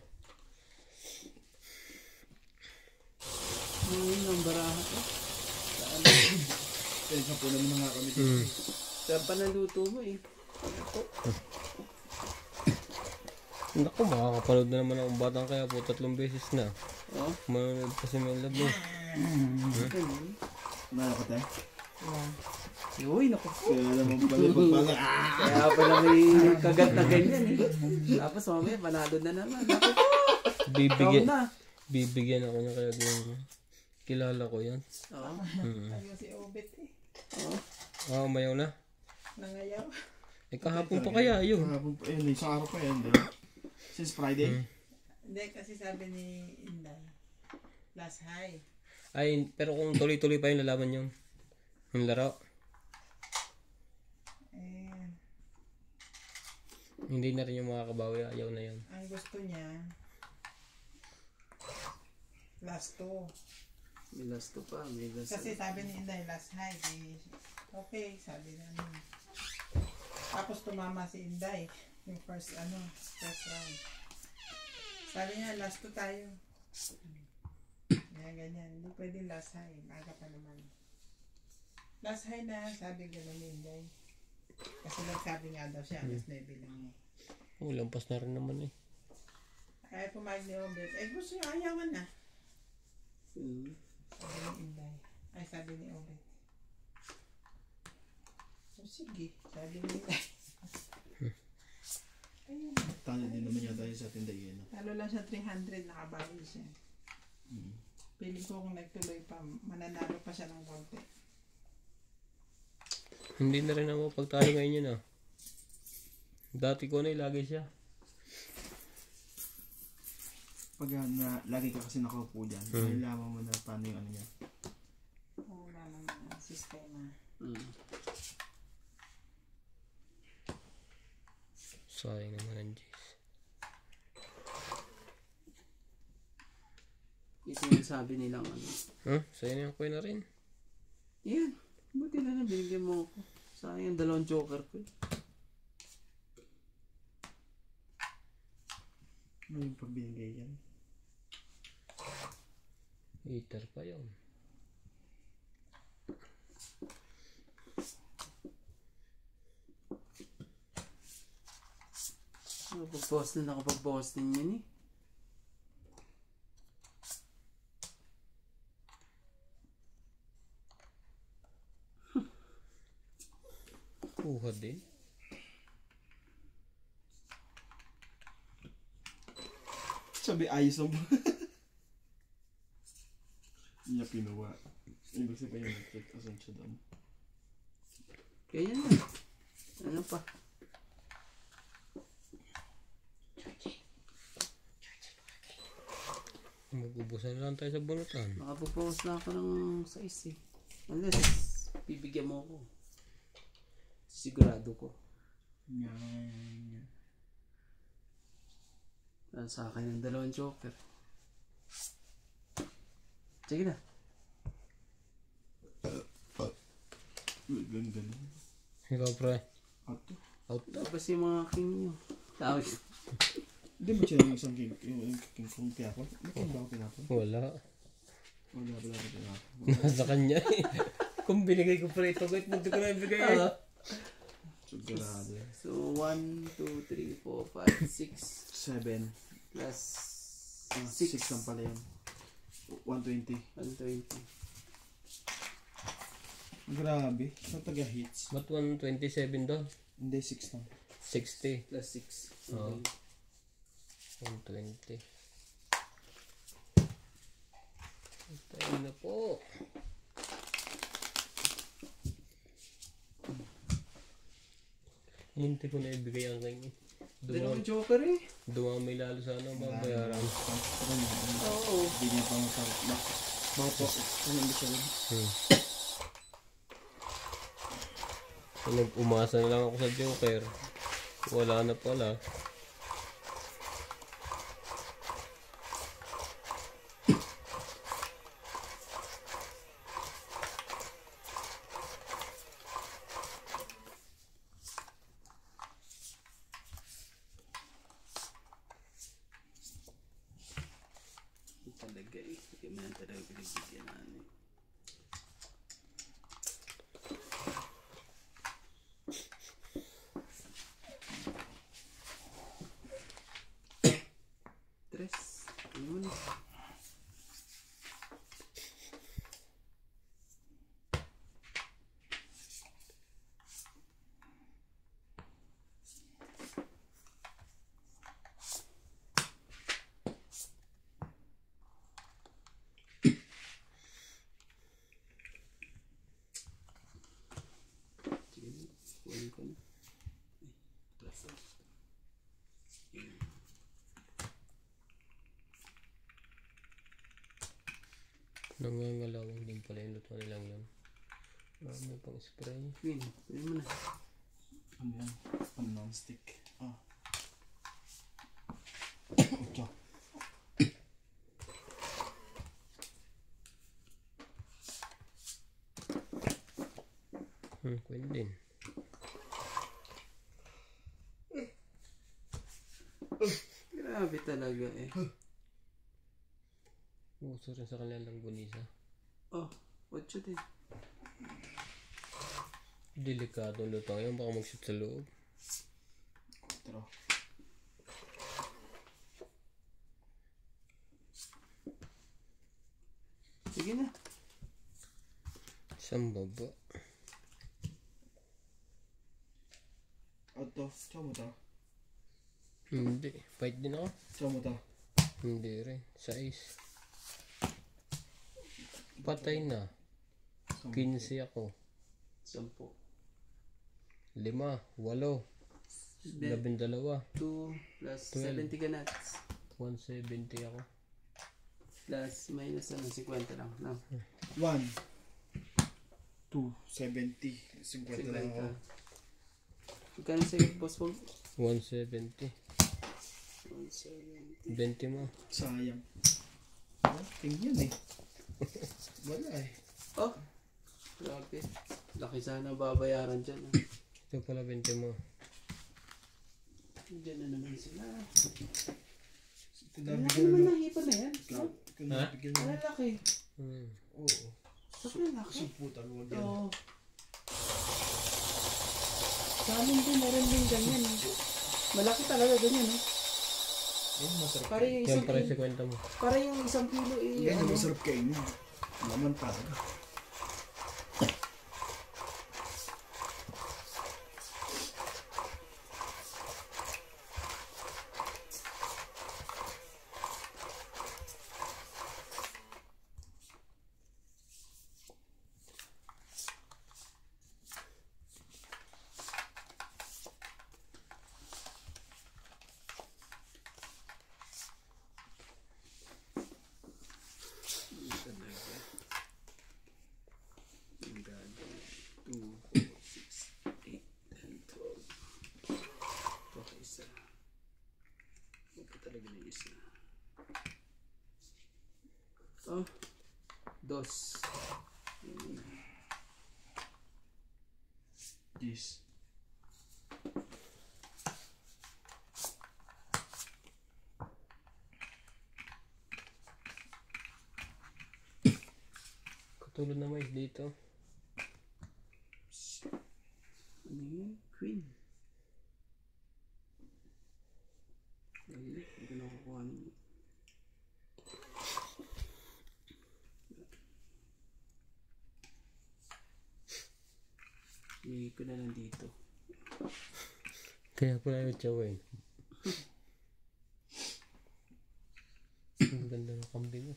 Ngayon ang baraha ko. Kaya sa po naman na nga kami. Saan pa naluto mo eh? Naku, makakapanood na naman akong batang kaya po 3 beses na. Oh? Manonood kasi may love mo. Nala ka tayo? Uy, naku. Kaya naman pala pagpala. Kaya pala may kagat na ganyan eh. Tapos mamaya, panalo na naman. Naku, Bibigyan, na. bibigyan ako niya kaya ganyan. Kilala ko yan. Oo. Ayaw si Obet eh. Oo. Mayaw na. Nangayaw. Eh kahapon pa kaya yun. Kahapon pa yun. Isang araw pa yun. Since Friday. Hindi, kasi sabi ni Inday, last high. Ay, pero kung tuloy-tuloy pa yung lalaban yung laro. Eh, Hindi na rin yung makakabawi. Ayaw na yun. ang gusto niya, last 2. May last to pa. May last. Kasi sabi ni Inday, last high. Di, okay, sabi na niya. Tapos tumama si Inday, yung first round. Sabi niya, last 2 tayo. Kaya ganyan, hindi pwedeng last high. Aga pa naman. Last high na, sabi gano'n ni Inday. Kasi nagsabi nga daw siya, alas 9 lang eh. Oh, lampas na rin naman eh. Kaya pumayag ni Obet, gusto niya ayawan na. Sabi ni Inday. Ay, sabi ni Obet. So, sige, sabi ni Inday. Ayun. Talo din naman yata yun sa tindahan. Talo lang siya 300, nakabawi siya. Piling ko kung nagtuloy pa, mananalo pa siya ng konti. Hindi na rin ako pagtalo ngayon yun ah. Dati ko na lagi siya. Pag lagi ka kasi nakaupo dyan, kailangan mo na paano yung ano niya. Oo naman ang sistema. Sayang naman ang J's. Ito yung sabi nilang Huh? Sayang ko na rin. Yan. Buti na binigyan mo ako. Sayang yung 2 joker ko eh. Ano yung pagbinigay yan? Eater pa yun. Nakapag-post din yun eh. Kuha din. Sabi ayos ang hindi niya pinuha. Ibig sabihin yung nag-click asan siya doon. Kaya yan na. Ano pa? Mag-ubusan lang tayo sa bunutan. Nakapag-post na ako ng size eh. Unless, bibigyan mo ako. Sigurado ko. Yan. Sa akin ang 2 joker. Sige na. Ganun. Ikaw pre. Ato. Out na. Tapos yung mga king nyo. Tapos, Hindi mo siya yung isang king kung pinapon? May king ba ako pinapon? Wala. Wala ako pinapon. Nasa kanya eh. Kung binigay ko pre ito, wait, hindi ko na ibigay eh. Sigurado. so 1, 2, 3, 4, 5, 6 7. plus 6 lang pala yun. 120. 120. Grabe. Saan taga-hits? Ba't 127 doon? Hindi, 6 lang. 60. Plus 6. Oo. 120. Tayo na po. Munti ko na ibigay ang kanya. 2 joker eh. Dumami lalo sa ano, mabayaran. Oo. Hindi niya pa mga po. Ano hindi siya lang? Umasa na lang ako sa Joker. Wala na pala. Talaga eh. Hindi mo yan talaga pinagbigyan namin. Tres. Ano mo na? Kunin ko na. Plus. Nangangalawang din pala yung luto nilang yun. May pang spray. Queen. Kunin mo na. Ano yan? Ano non-stick? Ah. Ito. Queen din. Grabe talaga eh. Uso rin sa kanila lang gunisa. Oh, 8 din. Delikado luto ngayon, baka mag-shoot sa loob. Tara. Sige na. Isang baba. Ito. Tsaka mo to. Hindi. Fight din ako. Tsaka mo to. Hindi rin. Size. Patay na. 15 ako. 10. 5. 8. 12. 2 plus 12. 70 ka nuts. 170 ako. Plus minus 50 lang. No? 1. 2. 70. 50 lang ako. Magkano sa'yo, boss Pog? 170. 170. 20 mo. Sayang. Oh, tingnan eh. Wala eh. Oh! Grabe. Laki sana babayaran dyan. Ah. Ito pala 20 mo. Diyan na naman sila. Malaki naman ng hipa na yan. Kung nabigyan mo. Malaki. Oo. Sobrang laki. Suputan mo dyan. Oo. Sa amin din, meron din ganyan. Malaki talaga ganyan, eh. Ayun, masarap. Para yung Yan isang pala kilo. sa kwenta mo. Para yung 1 kilo, eh. Ganyan, ano, masarap kainin. Laman talaga. Oh, dos. Yes. Katulad na mais dito. Ano yun? Queen. Hindi ko nakukuha naman. Hindi ko na lang dito. Kaya pala yung tsawin. Ang ganda ng kambing mo.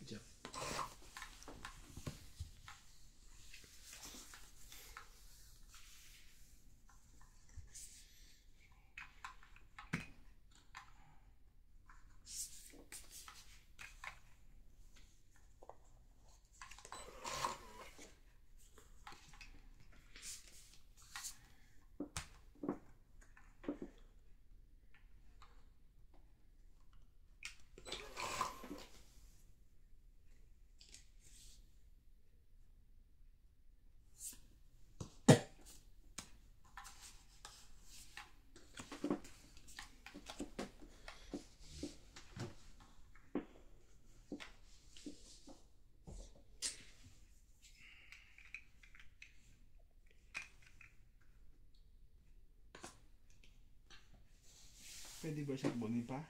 Pwede ba siya bunin pa?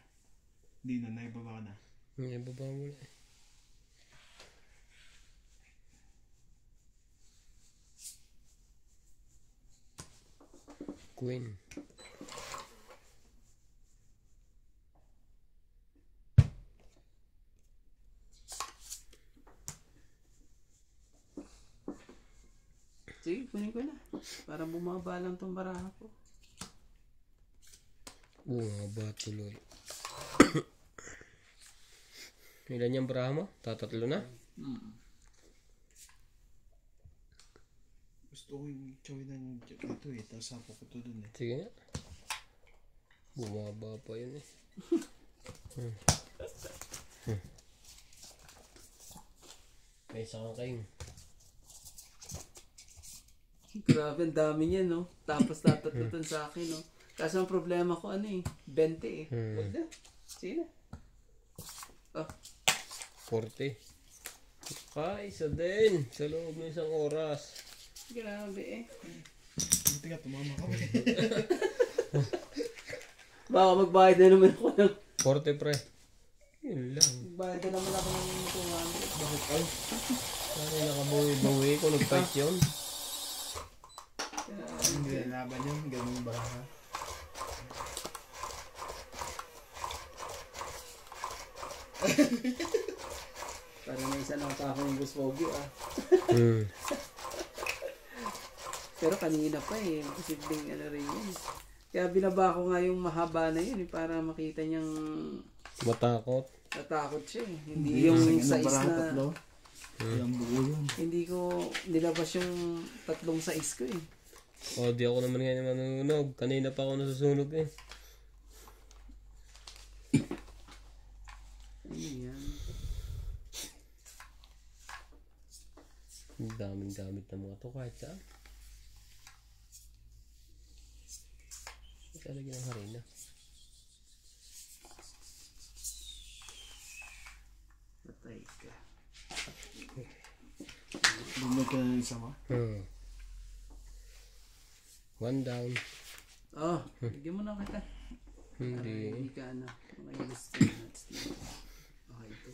Hindi na, naibaba ka na. May baba mo na eh. Queen. Sige, kunin ko na. Para bumaba lang tong baraha ko. Oo nga ba tuloy. Ilan yung baraha mo? Tatatlo na? Gusto ko yung chawin ng ito eh. Tapos sapo ko to dun eh. Sige nga. Bumaba pa yun eh. May isa kang kaing. Grabe, ang dami niya, no? Tapos tatatlutan sa akin, no? Kaso ang problema ko, ano eh, 20 eh. Huwag na. Sige na. Oh, 40. Isa din. Sa loob ng isang oras. grabe eh. Buti nga, tumama ka. Baka magbayad na naman ako ng... 40 pre. Yun lang. Magbayad na naman ako ng 200. Bakit ay? Sana nakabawi-bawi ko nag-fight yun. Hindi na laban yun. Ganun ba ha? Para may isa lang pa akong Boss Pogi, ah. Pero kanina pa eh, posibleng ano rin yun. Kaya binaba ko nga yung mahaba na yun eh, para makita niyang Matakot. natakot siya eh. Hindi yung size na, tatlo. Yung buo yun. hindi ko nilabas yung tatlong size ko eh. O di ako naman ngayon manunog. Kanina pa ako nasusunog eh. Ano yan? Ang daming gamit ng mga to kahit saan. Talaga ng harina. Teka. Bumag ka na ng isa mo. One down. Oh, bigyan mo na kita. Hindi. Hindi ka ano. Okay, gusto nuts dito. Okay, ito.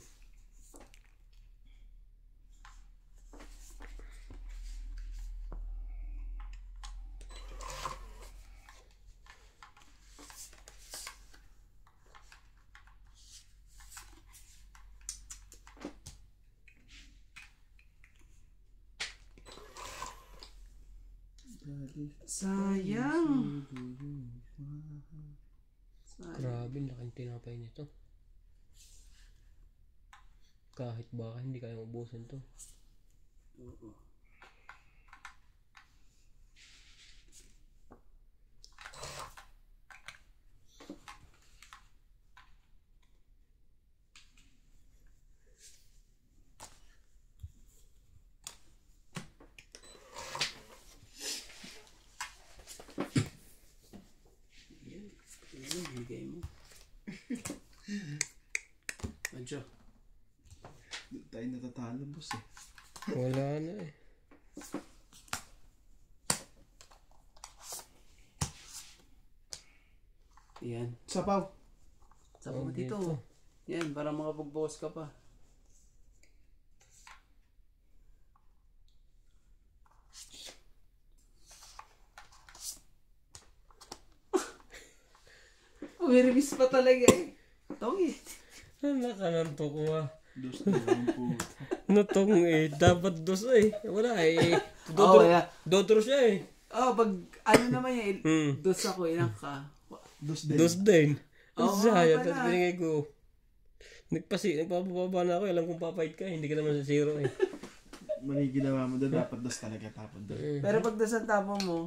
Sayang. Grabe, laking tinapay nito. Kahit baka hindi kaya ubusin to. Oo. Bigay mo. Anjo. Doon tayo natatalo, boss eh. Wala na eh. Yan. Sapaw. Sabi mo dito. Yan, para makapag-boss ka pa. Umiribis pa talaga eh. Tongit. Anak ka ng tukuha. Dos na lang po. Ano tong eh? Dapat dos eh. Wala eh. Oh, yeah. Dodro siya eh. Oh, pag ano naman yan, dos ako, ilang ka. Dos din. Dos din. Oo, Ang sayang. pala. Tapos binigay ko. Nagpapababa na ako. Alam kong papayit ka. Hindi ka naman sa zero eh. Mali ginawa mo doon. Dapat dos talaga tapon doon. Pero pag dos ang tapon mo,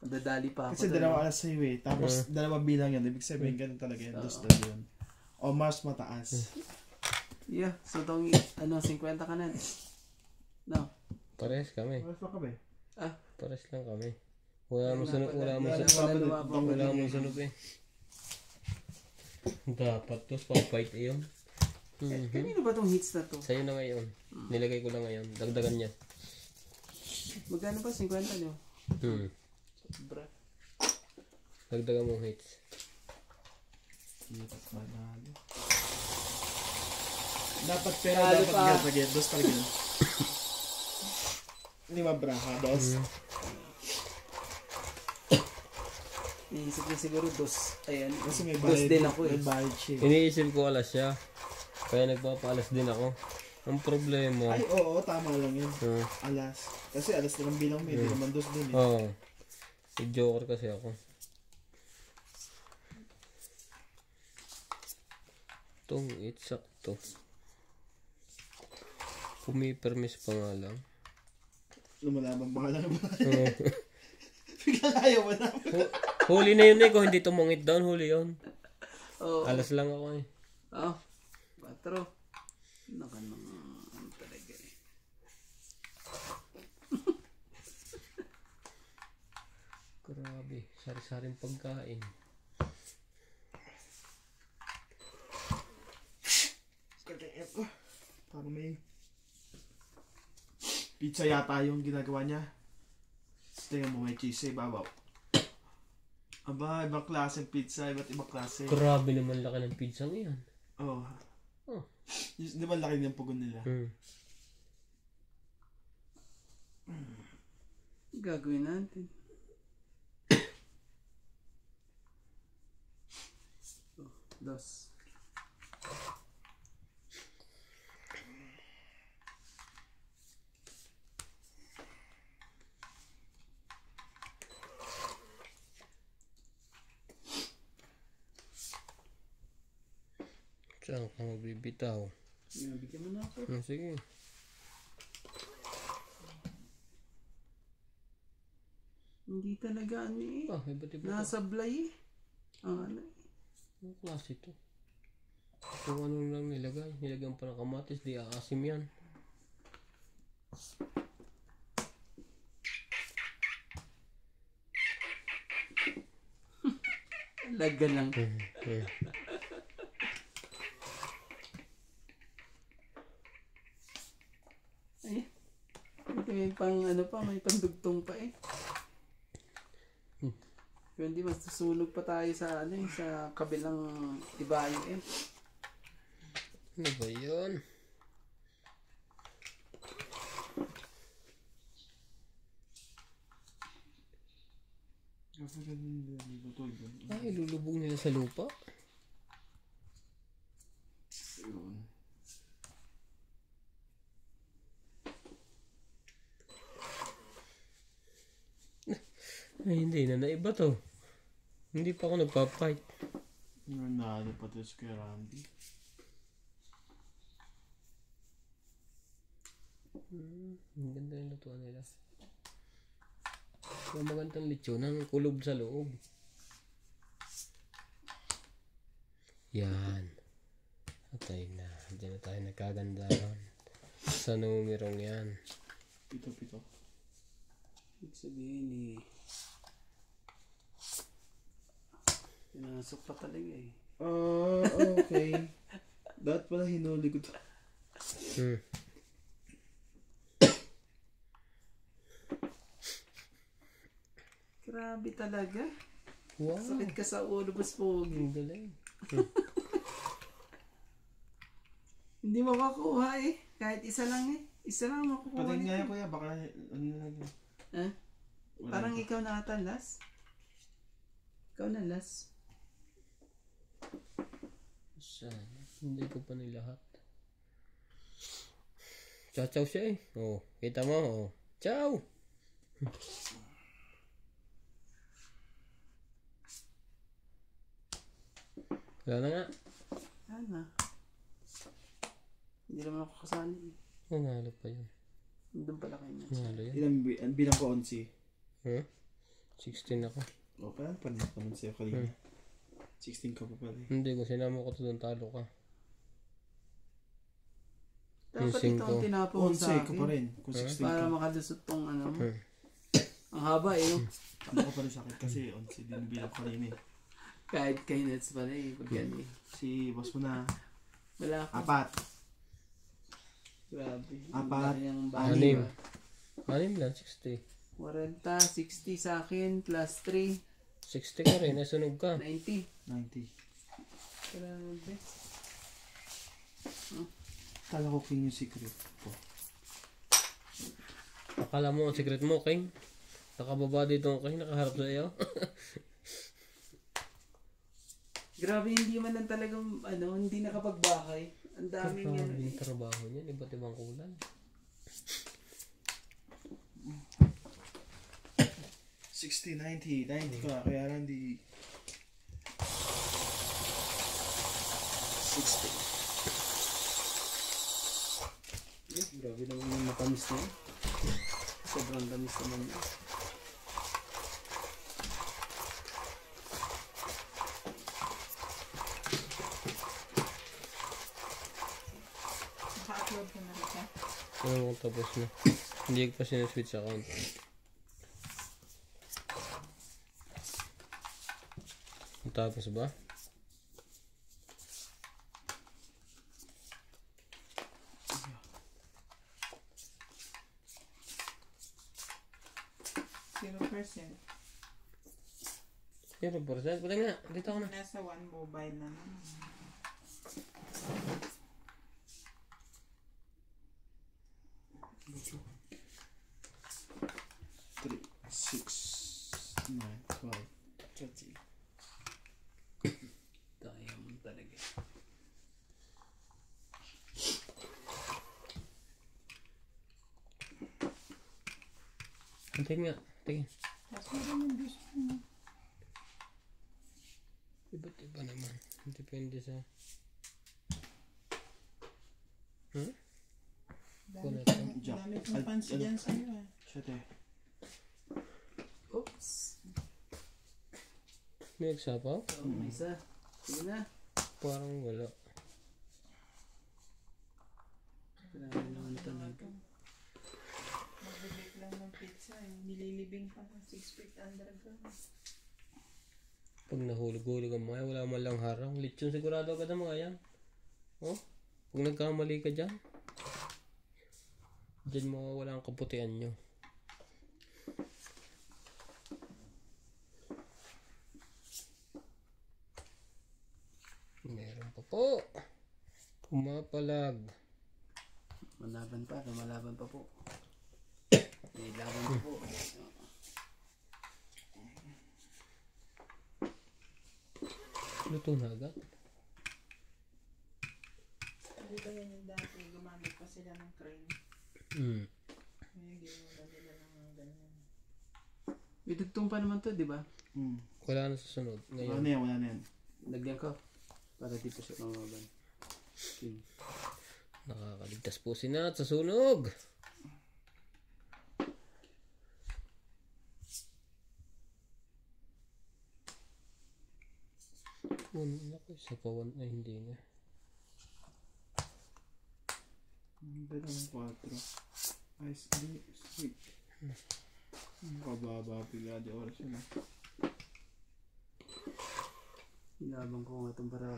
dadali pa ako. Kasi doon. dalawa alas sa'yo eh. Tapos dalawa bilang yan. Ibig sabihin ganun talaga yan. Dos talaga yun. O mas mataas. Yeah, so tong ano, 50 ka na. No. Pares kami. Mas pa kami. Ah, Pares lang kami. Wala mo sunod. Wala mo Wala sunod. lumabang. Wala mo sunod eh. Dapat dos. Papayit eh yun. Kanino ba tong hits na to? Sa'yo na ngayon. Nilagay ko lang ngayon. Dagdagan niya. Magkano ba? 50 nyo? Sobra. Dagdagan mong hits. Manalo. Dapat pero Talo dapat pa. ganun talaga yan. Dos talaga yun. Hindi ba braha? Dos. Iisip niya siguro dos. Ayan. Kasi may Dos bayad. din ako eh. May bayad siya eh. Iniisip ko alas siya. Kaya nagpapaalas din ako. Ang problema. Ay, oo, tama lang yun. Alas. Kasi alas na lang bilang may. Hindi naman dos din eh. Oo. Joker kasi ako. Itong sakto. Pumipermis pa nga lang. Lumalaban pa nga lang. Oo. Biglang ayaw mo na. Huli na yun eh. Kung hindi tumungit down, huli yun. Oh. Alas lang ako eh. Oh. 4. Naka naman talaga eh. Grabe. Sari-saring pagkain. Parang may pizza yata yung ginagawa niya. Tingnan mo, may cheese sa ibabaw. Aba, ibang klaseng pizza, iba't ibang klase. Grabe naman laki ng pizza ngayon. Oh. Oh. Di ba laki ng pugon nila? Gagawin natin. Oh, dos. Saan ka magbibitaw? Bigyan mo na ako. Sige. Hindi talaga ano eh. Iba't iba. Nasablay eh. Ang ano eh. Anong klase ito? Kung ano lang nilagay. Nilagyan pa ng kamatis. Di aasim yan. Laga lang. may pang ano pa, may pandugtong pa eh. Kung hindi, mas susunog pa tayo sa ano eh, sa kabilang ibayo eh. Ano ba yun? Ay, lulubog nila sa lupa. Yun. Ay, hindi na naiba to. Hindi pa ako nagpa-fight. Nanalo pa to kay Randy. Ang ganda yung lutuan nila. Ang magandang lechon ang kulob sa loob. Yan. Atay na. Diyan na tayo nagkagandahan. Sa numerong yan. Pito. Ibig sabihin eh, pinasok pa talaga eh. Okay. Dapat pala hinuli ko to. Grabe talaga. Wow. Sakit ka sa ulo, Boss Pogi. Ang galing. Hindi mo makukuha eh. Kahit isa lang eh. Isa lang makukuha Patayin nga nito. yan, kuya. Baka ano na lang. Eh? Wala Parang ito. ikaw na ata last. Ikaw na last. Saan? Hindi ko pa nilahat. Chow siya eh. Oh, kita mo. Oh. Chow! Wala na nga. Sana. Hindi naman ako kasali eh. Nanalo pa yun. Doon pala kayo na. Nanalo yun. Bilang ko 11. Huh? 16 ako. O, parang panin pa naman sa'yo kanina. 16 ka pa pala eh. Hindi, kung sinama ko to doon, talo ka. Dapat Yung ito ang 5. tinapon sa 11 ka pa akin. rin. Kung 16 Para ka. makalusot tong ano. Hmm. Ang haba eh. No? Ano ka pa rin sa akin kasi 11 din bilang ko rin eh. Kahit kay Nets pala eh. Pag yan eh. Si boss mo na. Wala ka. 4. Grabe. Apat. Yung Anim. 6 lang, 60. 40, 60 sa akin, plus 3, 60 ka rin, nasunog ka. 90. 90. Grabe. Kala ko king yung secret ko. Akala mo ang secret mo, King? Nakababa dito ang King, nakaharap sa iyo. Grabe, hindi man lang talagang, ano, hindi nakapagbahay. Ang daming yan. Grabe yung trabaho niyan, iba't ibang kulay. 60, 90 ka. Kaya lang di... 60. Grabe naman yung matamis na yun. Sobrang tamis naman yun. Naka-upload ko na rin siya. Ano kung tapos na. Hindi ko pa sinaswitch account. Tapos ba? Zero percent. 0%. Pwede nga. Dito ako na. Nasa one mobile na naman. 3, 6, 9, 12, 13. Tayo mo talaga. Tingin nga. Tingin. Tapos meron yung gusto mo. Iba't iba naman. Depende sa... Dami Wala kong Jack. dami kong pansi dyan sa'yo eh. Shit eh. Oops. May nagsapaw? So, may isa. Sige na. Parang wala. Grabe naman talaga. Magbibig lang ng pizza eh. Nililibing pa ng 6 feet underground. Pag nahulog-hulog ang mga, wala man lang harang. Lechon sigurado agad ang mga yan. Oh? Kung nagkamali ka dyan. Diyan mawawala ang kabutihan nyo. Meron pa po. Pumapalag. Malaban pa, lumalaban pa po. May laban pa po. Luto na agad. Hindi ba yan yung dati gumamit pa sila ng crane? Ngayon ginawa nila ng ganyan. May dugtong pa naman to, di ba? Wala na susunod. Wala Ngayon. na yan, wala na yan. Lagyan ko. Para di pa siya mamaban. Okay. Nakakaligtas po si Nat sa sunog. Naku, isa pa one ay hindi na. Dalawang 4. Ice cream, sweet. Kababa pila di oras yun. Hinabang ko nga itong baraha.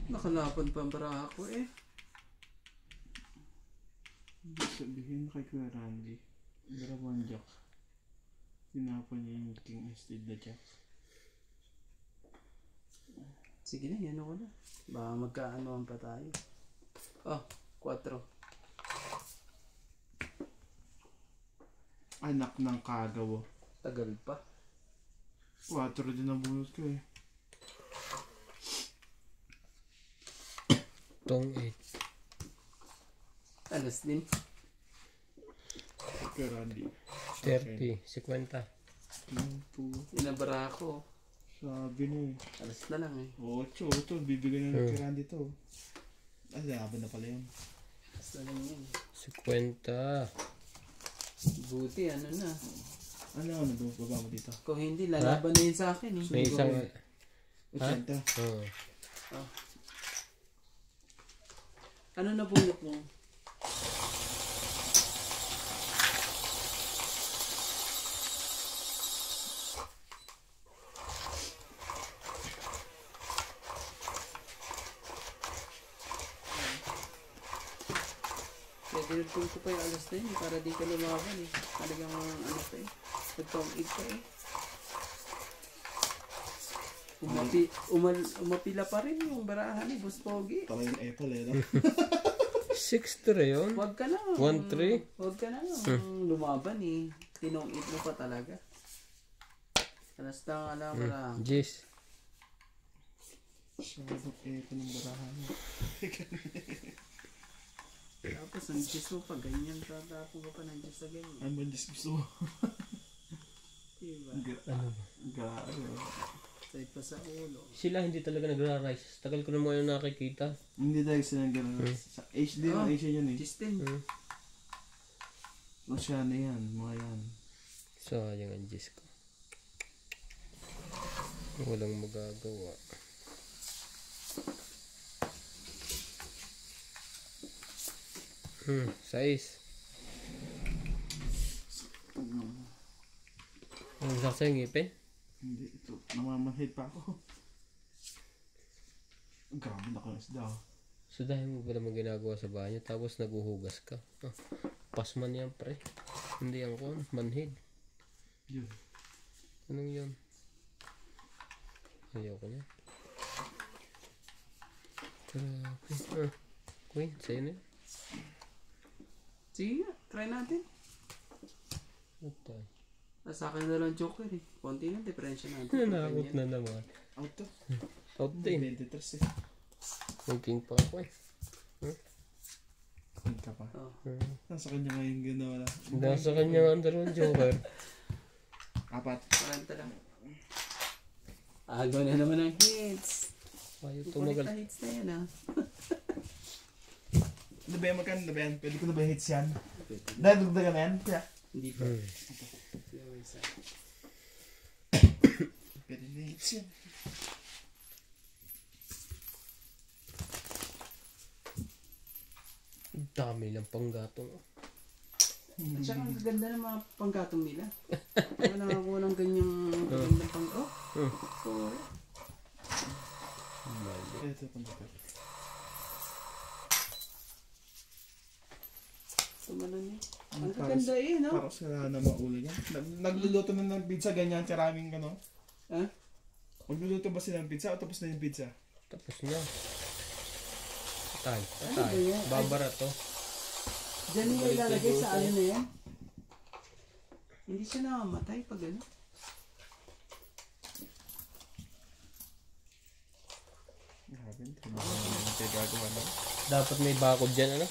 Nakalapan pa ang baraha ko eh. Ibig sabihin kay Kuya Randy, dalawang jack. Tinapon niya yung king instead na jack. Sige na, yan ako na. Baka magkaanoan pa tayo. Oh, 4. Anak ng kagaw. Tagal pa. 4 din ang bunot ko eh. Tong 8. Alas din. Kuya Randy. 30. 50. 2. Inabara ko. Sabi na eh. Alas na lang eh. 8. Ito, bibigyan na ng Kuya Randy to. Ah, laban na pala yun. Alas na lang yun. 50. Buti, ano na. Ano doon? Baba mo dito. Kung hindi, lalaban na yun sa akin eh. May isang... 80. Oo. Ano na bunot mo? Kaya dinutong ko pa yung alas na yun para di ka lumaban eh. Talagang ano pa eh. Nagtong-ig pa eh. Umapila pa rin yung barahan ni Boss Pogi. Talagang apple eh, no? 6-3 yun. Huwag ka na. 1-3. Huwag ka na. Lumaban eh. Tinong-ig mo pa talaga. Alas na alam mo lang. Jis. Siyang apple ng barahan. Tapos ang Diyos mo pa ganyan. Tatapong ka pa ng Diyos sa ganyan. Ano ba gusto mo? Diba? Ano ba? Side pa sa ulo. Sila hindi talaga nagra-rise. Tagal ko na mga yung nakikita. Hindi dahil silang gano'n. Sa HD Oh. ng Asia yun eh. Diyos din. Oceana yan, mga yan. Sayang ang Jis ko. Walang magagawa. Size. Ang saksa yung ngipin? Hindi, ito. Namamanhid pa ako. Grabe na kayo isda. So dahil mo ba naman ginagawa sa banyo tapos naguhugas ka? Ah, pasman yan pre. Hindi yan ko. Manhid. Yun. Anong yun? Ayaw ko niya. Grabe. Queen, sa'yo na yun. Sige nga, try natin. Ito. Sa akin na lang joker eh. Konti lang diferensya natin. Nanakot na naman. Out to. Out din. 23 eh. May king pa ako eh. Kung ka pa. Oh. Nasa kanya ngayon ginawa na. Nasa kanya ang dalawang joker. 4. 40 lang. Agaw na naman ang hits. Ayaw Kukulit tumagal. na hits na yan ah. Ano ba yan? Magkano na ba yan? Pwede ko na ba hits yan? Dahil dugdagan na yan? Kaya? Hindi pa. Pwede na hits yan. Dami lang panggatong. At saka ang ganda ng mga panggatong nila. Wala nakakuha ng ganyang gandang pang... Oh! Sorry. Ito pang dito. Tumalon eh. Ang Parang- gaganda eh, no? Parang sila na maulo niya. Nagluluto na ng pizza, ganyan, karaming ano. Ha? Magluluto ba sila ng pizza o tapos na yung pizza? Tapos na. Patay. Ano ba yan? Babara to. Diyan nila ilalagay sa ano na yan? Hindi siya namamatay pag ano? Grabe, hindi tayo gagawa na. Dapat may bakod dyan, ano?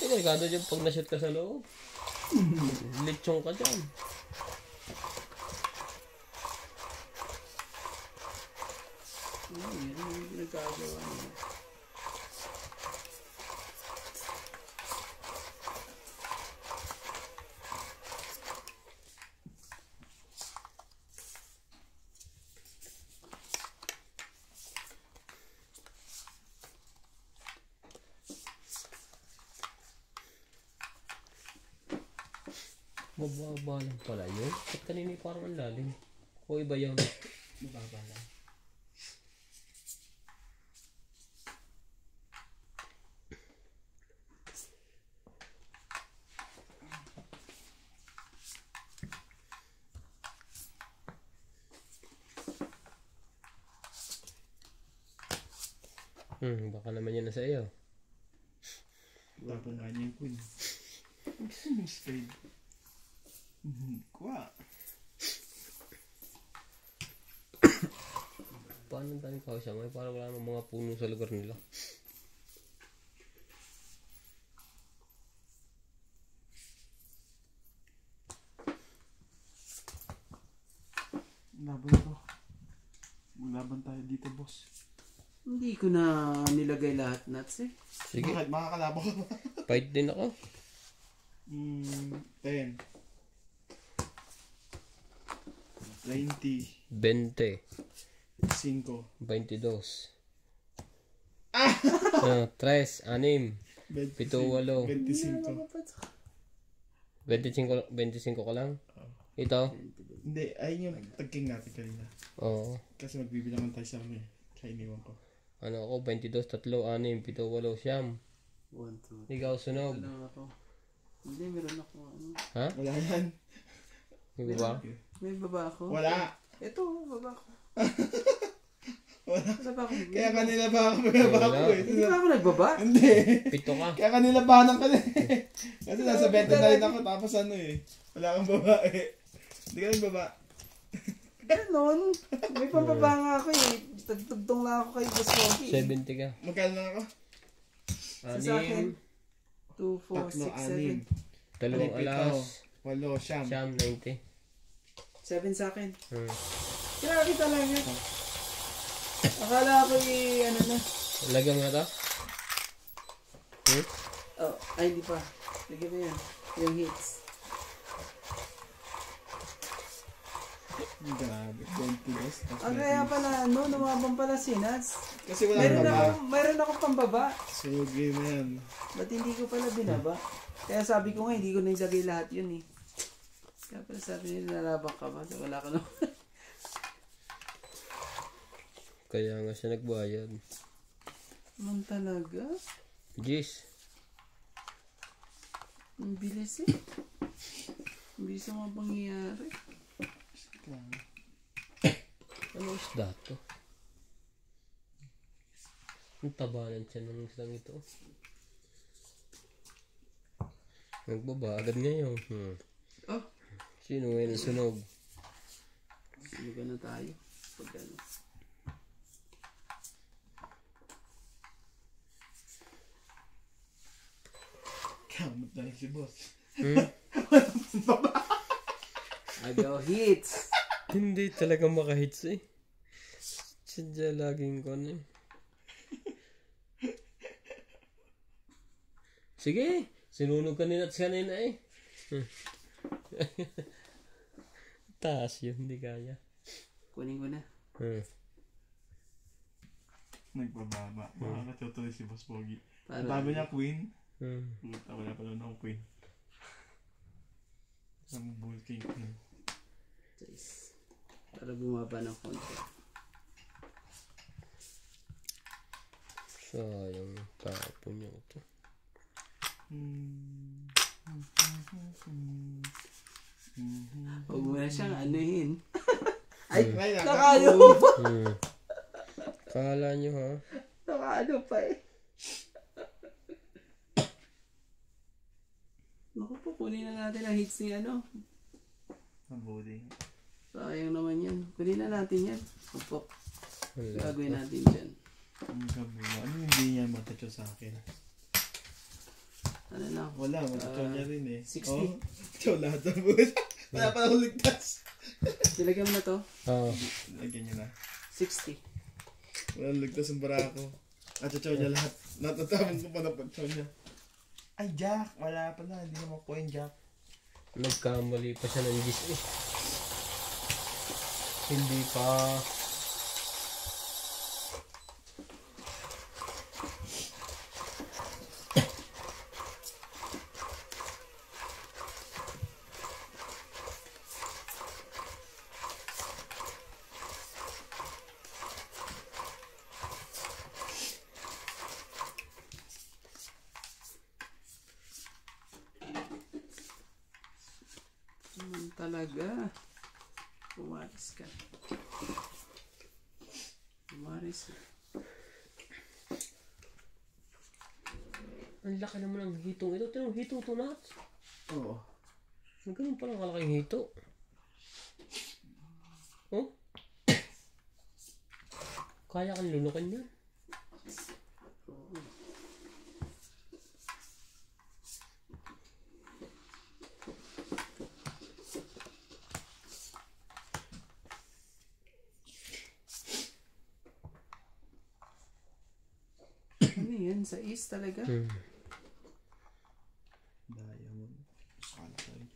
Delikado dyan pag na-shoot ka sa loob. Lechong ka dyan. Yan yung ginagagawa nila. Mababa lang pala yun. At kanina parang ang lalim. O iba yun. Mababa lang. Baka naman yun na sa iyo. Tapong nga niya yung queen. Spade. Kuha. Paano ang daming kahoy siya? May parang wala namang mga puno sa lugar nila. Laban to. Maglaban tayo dito, boss. Hindi ko na nilagay lahat nuts eh. Sige, Bakit? Makakalaban ka ba? fight din ako. 10. 20. 20. 5. 22. 3, 6, 7, 8. 25. 25 ka lang? Ito? Hindi, ayun yung tagking natin kanina. Oo. Kasi magbibilangan tayo sa amin. Kaya iniwan ko. Ano ako? 22, 3, 6, 7, 8, siyam. 1, 2, Ikaw sunog. lang ako. Hindi, meron ako ano. Ha? Wala yan. May ba? May baba ako. Wala. Ito, baba ako. Wala. Wala ba ako? Kaya kanila ba ako magaba ko eh. Hindi ba ako nagbaba? Hindi. 7 ka. Kaya kanila ba ka na eh. Kasi nasa 29 ako tapos ano eh. Wala kang babae. Hindi ka lang baba. Ganon. May pambaba nga ako eh. Tagtugtong lang ako kay Boss Monkey. 70 ka. Magkano lang ako? Sa akin, 2, 4, 6, 7. 2 alas. 8, siyam. Siyam, 90. 7 sa akin. Hmm. Grabe talaga. Akala ko ano na. Lagyan mo na to? Oh, ay hindi pa. Lagyan mo yan. Yung hits. Grabe. 20 days. Kaya pala, no, lumabang pala si Nats. Kasi wala kang baba. Meron ako pambaba. Sugi mo yan. Ba't hindi ko pala binaba? Kaya sabi ko nga, hindi ko nailagay lahat yun eh. Kaya pala sabi nila, nalabang ka ba? Wala ka naman. Kaya nga siya nagbayad. Man talaga? Jeez. Ang bilis eh. Ang bilis ang mga pangyayari. Ano isda to? Ang tabanan siya ng isdang ito. Nagbaba agad ngayon. Oh, Sino ngayon ang sunog? sinugan na tayo. Pag ano. Kamot na rin si boss. Agaw hits! Hindi talaga makahits eh. Sadya laging ko eh. Sige, sinunog ka nila at kanina eh. Taas yun, hindi kaya. Kunin ko na. Nagbababa. Makakatutuloy si Boss Pogi. Para, Ang dami niya queen. Hmm. Wala pala ng queen. Isang bull king queen. para bumaba ng konti. Sayang tapon niya ito. Huwag mo na siyang anuhin. Ay, Nakano pa. Kala nyo ha? Nakano pa eh. Naku po, kunin na natin ang hits ni ano. Mabuti. Sayang naman yan. Kunin na natin yan. Opo. Wala. Gagawin natin dyan. Ang gabi mo. Ano hindi niya matacho sa akin? Ano lang. Wala, matacho niya rin eh. 60. Oh, chow lahat ng buhay. Wala pa akong ligtas. Dilagyan mo na to. Oo. Lagyan niya na. 60. Walang ligtas ang barako. At chow niya lahat. Natatamang ko pa na pag-chow niya. Ay, Jack! Wala pala. Hindi naman coin, Jack. Nagkamali pa siya ng gis eh. Hindi pa. Talaga. Umaris ka. Umaris ka. Ang laki naman ng hitong ito. Ito yung hito to na. Oo. Ganun palang kalaking hito. Oh? Kaya kang lulukan yun. Ano yan? Sa east talaga? Diamond. Saan tayo?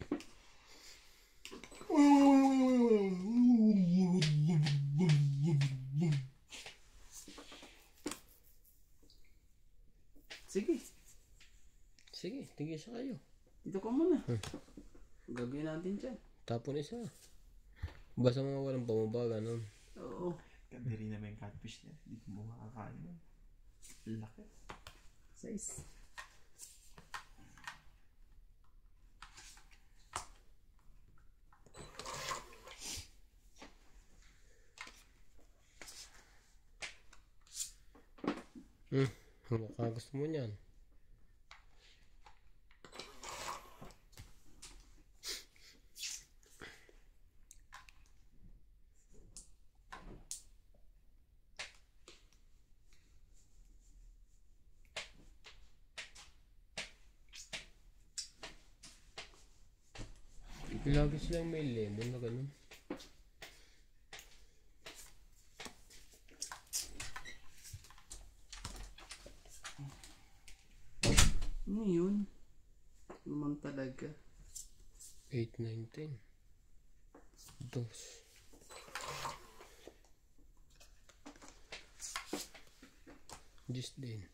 Sige. Sige, tigil sa kayo. Dito ka muna. Gagawin natin dyan. Tapon isa. Basta mga walang pamaba, ganun. Oo. Kadiri naman yung catfish niya. Hindi ko makakain mo. Laki. Size. Baka gusto mo niyan. Lagi silang may lemon na ganun. Ano yun? Naman talaga. 8, 9, 10. Dos. Just din.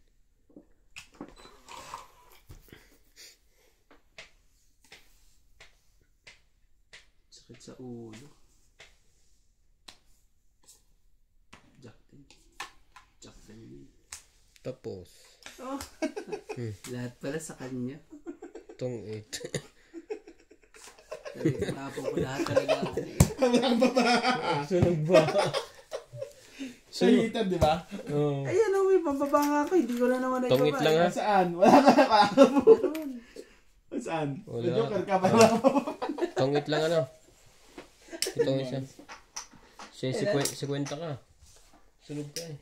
Sakit sa ulo. Jack din. Tapos. Oh. Lahat pala sa kanya. Itong 8. Tapos ko lahat talaga. Sunog ba? Sayitan, di ba? Oo. Ayan o, may pababa nga ako. Hindi ko na naman na Tongit lang ha. Saan? Wala ka na pa. Saan? Wala. Joker ka pa lang. Tongit lang ano. Itong isa. Si kwenta ka. Sunog ka eh.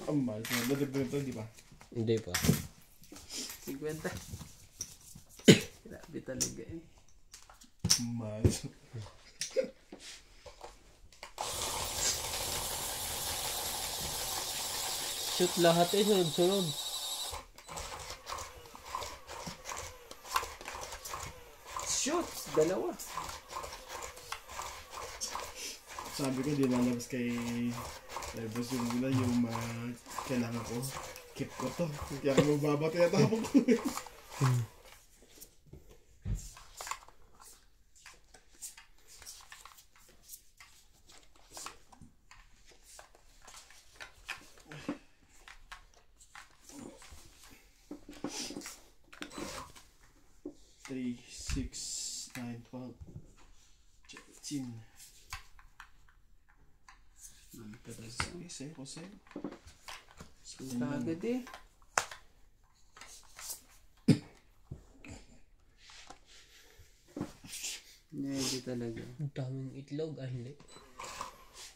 Ang mahal. Dadagdag ito, di ba? Hindi pa. 50. Grabe talaga eh. Mahal. Shoot lahat eh. Sunod-sunod. Shoot! Dalawa. Sabi ko, di lalabas kay boss yung gula, yung kailangan ko. Keep ko to. Kaya ako mababa, kaya tapong ko. 3, 6, 9, 12, 13. Ano talaga? Sa'yo ko sa'yo. Agad eh. Hindi talaga. Ang daming itlog. Ah, hindi.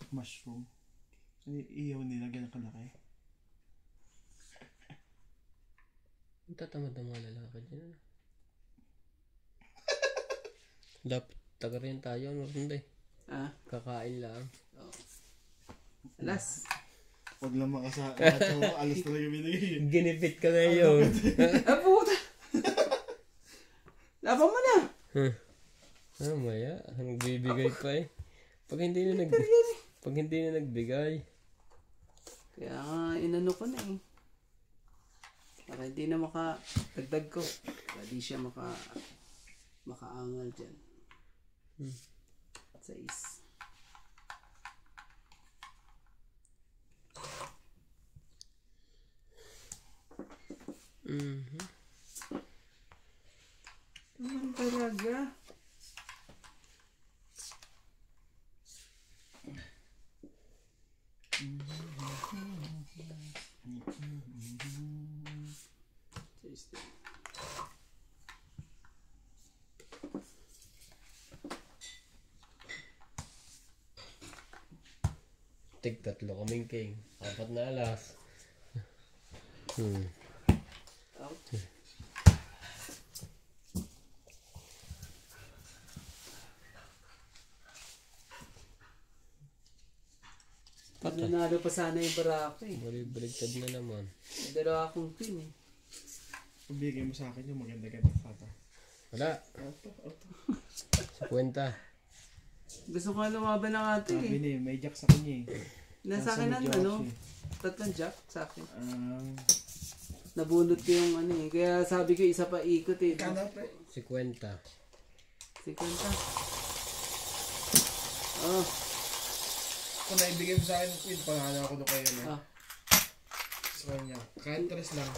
Mushroom. Iyaw nila, ganyan kalaki. Ang tatamad ng mga lalaki dyan. Dapat taga rin tayo. Ano rin Ah? kakain lang. Oh. Alas. Huwag lang makasa. Alas talaga binigay. Ginipit ka ngayon. Ah, puta! Laban mo na! Maya. Nagbibigay pa eh. Pag hindi na nagbigay. Kaya nga, inano ko na eh. Para hindi na makadagdag ko. Para di siya makaangal dyan. 6. Naman talaga. Tig 3 kaming king. 4 na alas. Out. Nanalo pa sana yung Barako eh. Baligtad na naman. May dalawa akong pin eh. Pabigay mo sa akin yung maganda-ganda pata. Wala. Auto. Sa kwenta. Gusto ko nga lumaban ng ate Sabi eh. niya, may jack sa kanya eh. Nasa akin ang ano, 3 jack sa akin. Nabunot ko yung ano eh. Kaya sabi ko isa pa ikot eh. Kano pre? Si kwenta. 50. Oh. Kung naibigay mo sa akin, Quid, pangalan ako doon kayo na. Ah. Sa kanya. Kahit 3 lang.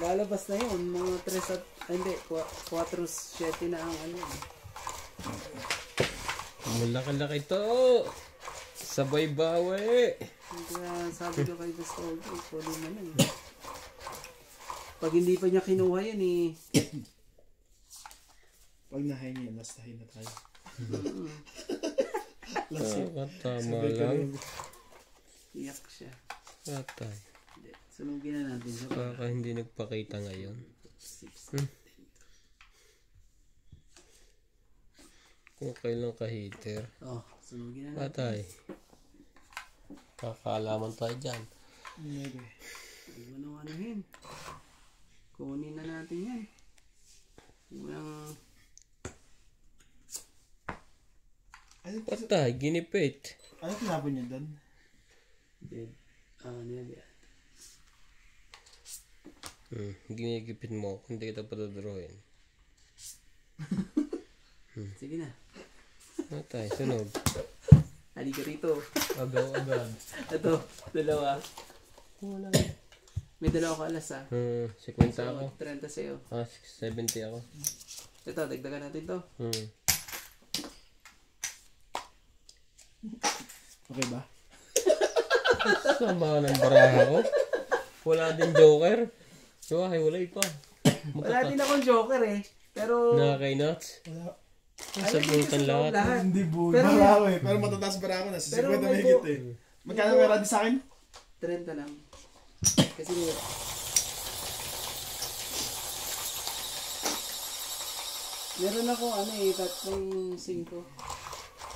Lalabas na yun. Mga 3 at, hindi, 4-7 na ang ano eh. Malaki-laki to. Sabay bawi. Kaya sabi ko kay Gusto, pwede na lang. Pag hindi pa niya kinuha yun eh. Pag nahay niya, lastahin na tayo. Tama lang. Iyak siya. Atay. Hindi. Sunugin na natin siya. Baka hindi nagpakita ngayon. 6. Kung kailan ka heater. Oh, sunugin na natin. Atay. Kakalaman tayo dyan. Maybe. Huwag mo nang anuhin. Kunin na natin yan. Huwag mo nang... Atay, ginipit. Ano tinapon niya doon? Ano yan yan? Ginigipit mo. Hindi kita patudruhin. Sige na. Atay, sunog. Halika rito. Agaw-agad. Ito, dalawa. Wala. May dalawa ko alas ah. 50 ako. 30 sa'yo. 70 ako. Ito, dagdagan natin to. Okay ba? Sama ng baraha ko. Wala din joker. So, hiwalay pa. Wala din akong joker eh. Pero... Nakakay nuts. Wala. Sabunutan lahat. Hindi buhay. Pero- Barako eh. Pero matataas barako na. Sa Pero 50 na may higit eh. Magkano may ready sa akin? 30 lang. Kasi... Meron ako ano eh, 5.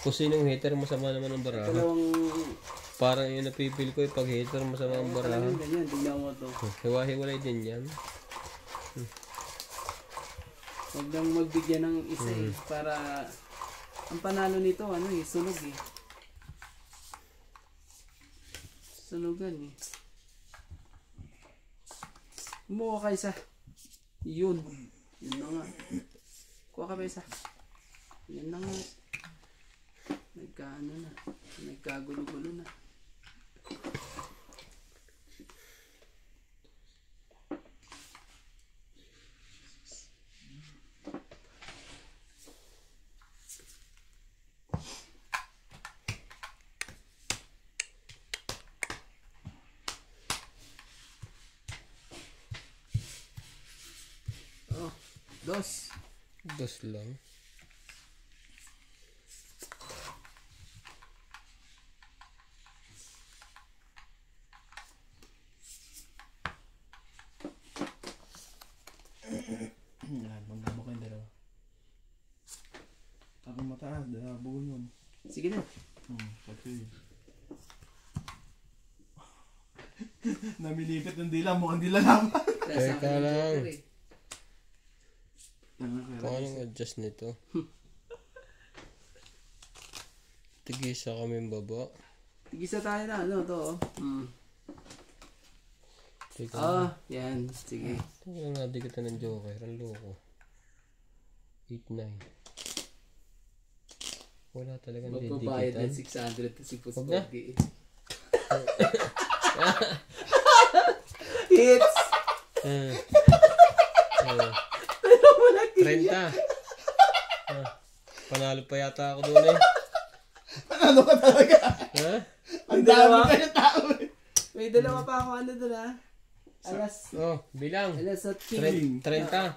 Kung sinong hater, masama naman ang baraha. Dalawang... Parang yung napipil ko, pag hater, masama ang baraha. Talagang ganyan, tignan mo to. Hiwa-hiwalay din yan. Huwag lang magbigyan ng isa eh. Para... Ang panalo nito, ano eh, sunog eh. Sunugan eh. Kumuha ka isa. Yun. Yun na nga. Kuha ka ba isa? Yun na nga. Nagkaano na. Nagkagulo-gulo na. Dos. Dos lang. Yan, magdamo kayong dalawa. Ako mataas, dalawa yun. Sige na. Kasi namilipit ng dila, mukhang dila naman. Nasa Teka akin yung lang. joker eh. Paano adjust nito? Tigisa kami baba. Tigisa tayo na, ano to? Teka. Yan. Sige. Teka lang, nadi kita ng joker. Ang loko. 8-9. Wala talagang Magbabayad ng didikitan. 600 to si Puss Huwag na. Pogi. Hits! Pero wala 30. Panalo pa yata ako doon eh. Ano ka talaga? Ha? Ang dami kayo tao eh. May dalawa pa ako ano doon ha. Alas Bilang. at king. 30.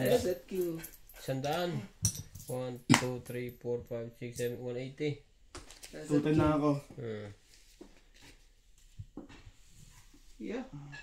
Alas at king. 100. 1, 2, 3, 4, 5, 6, 7, 180. Tutan na ako. Yeah.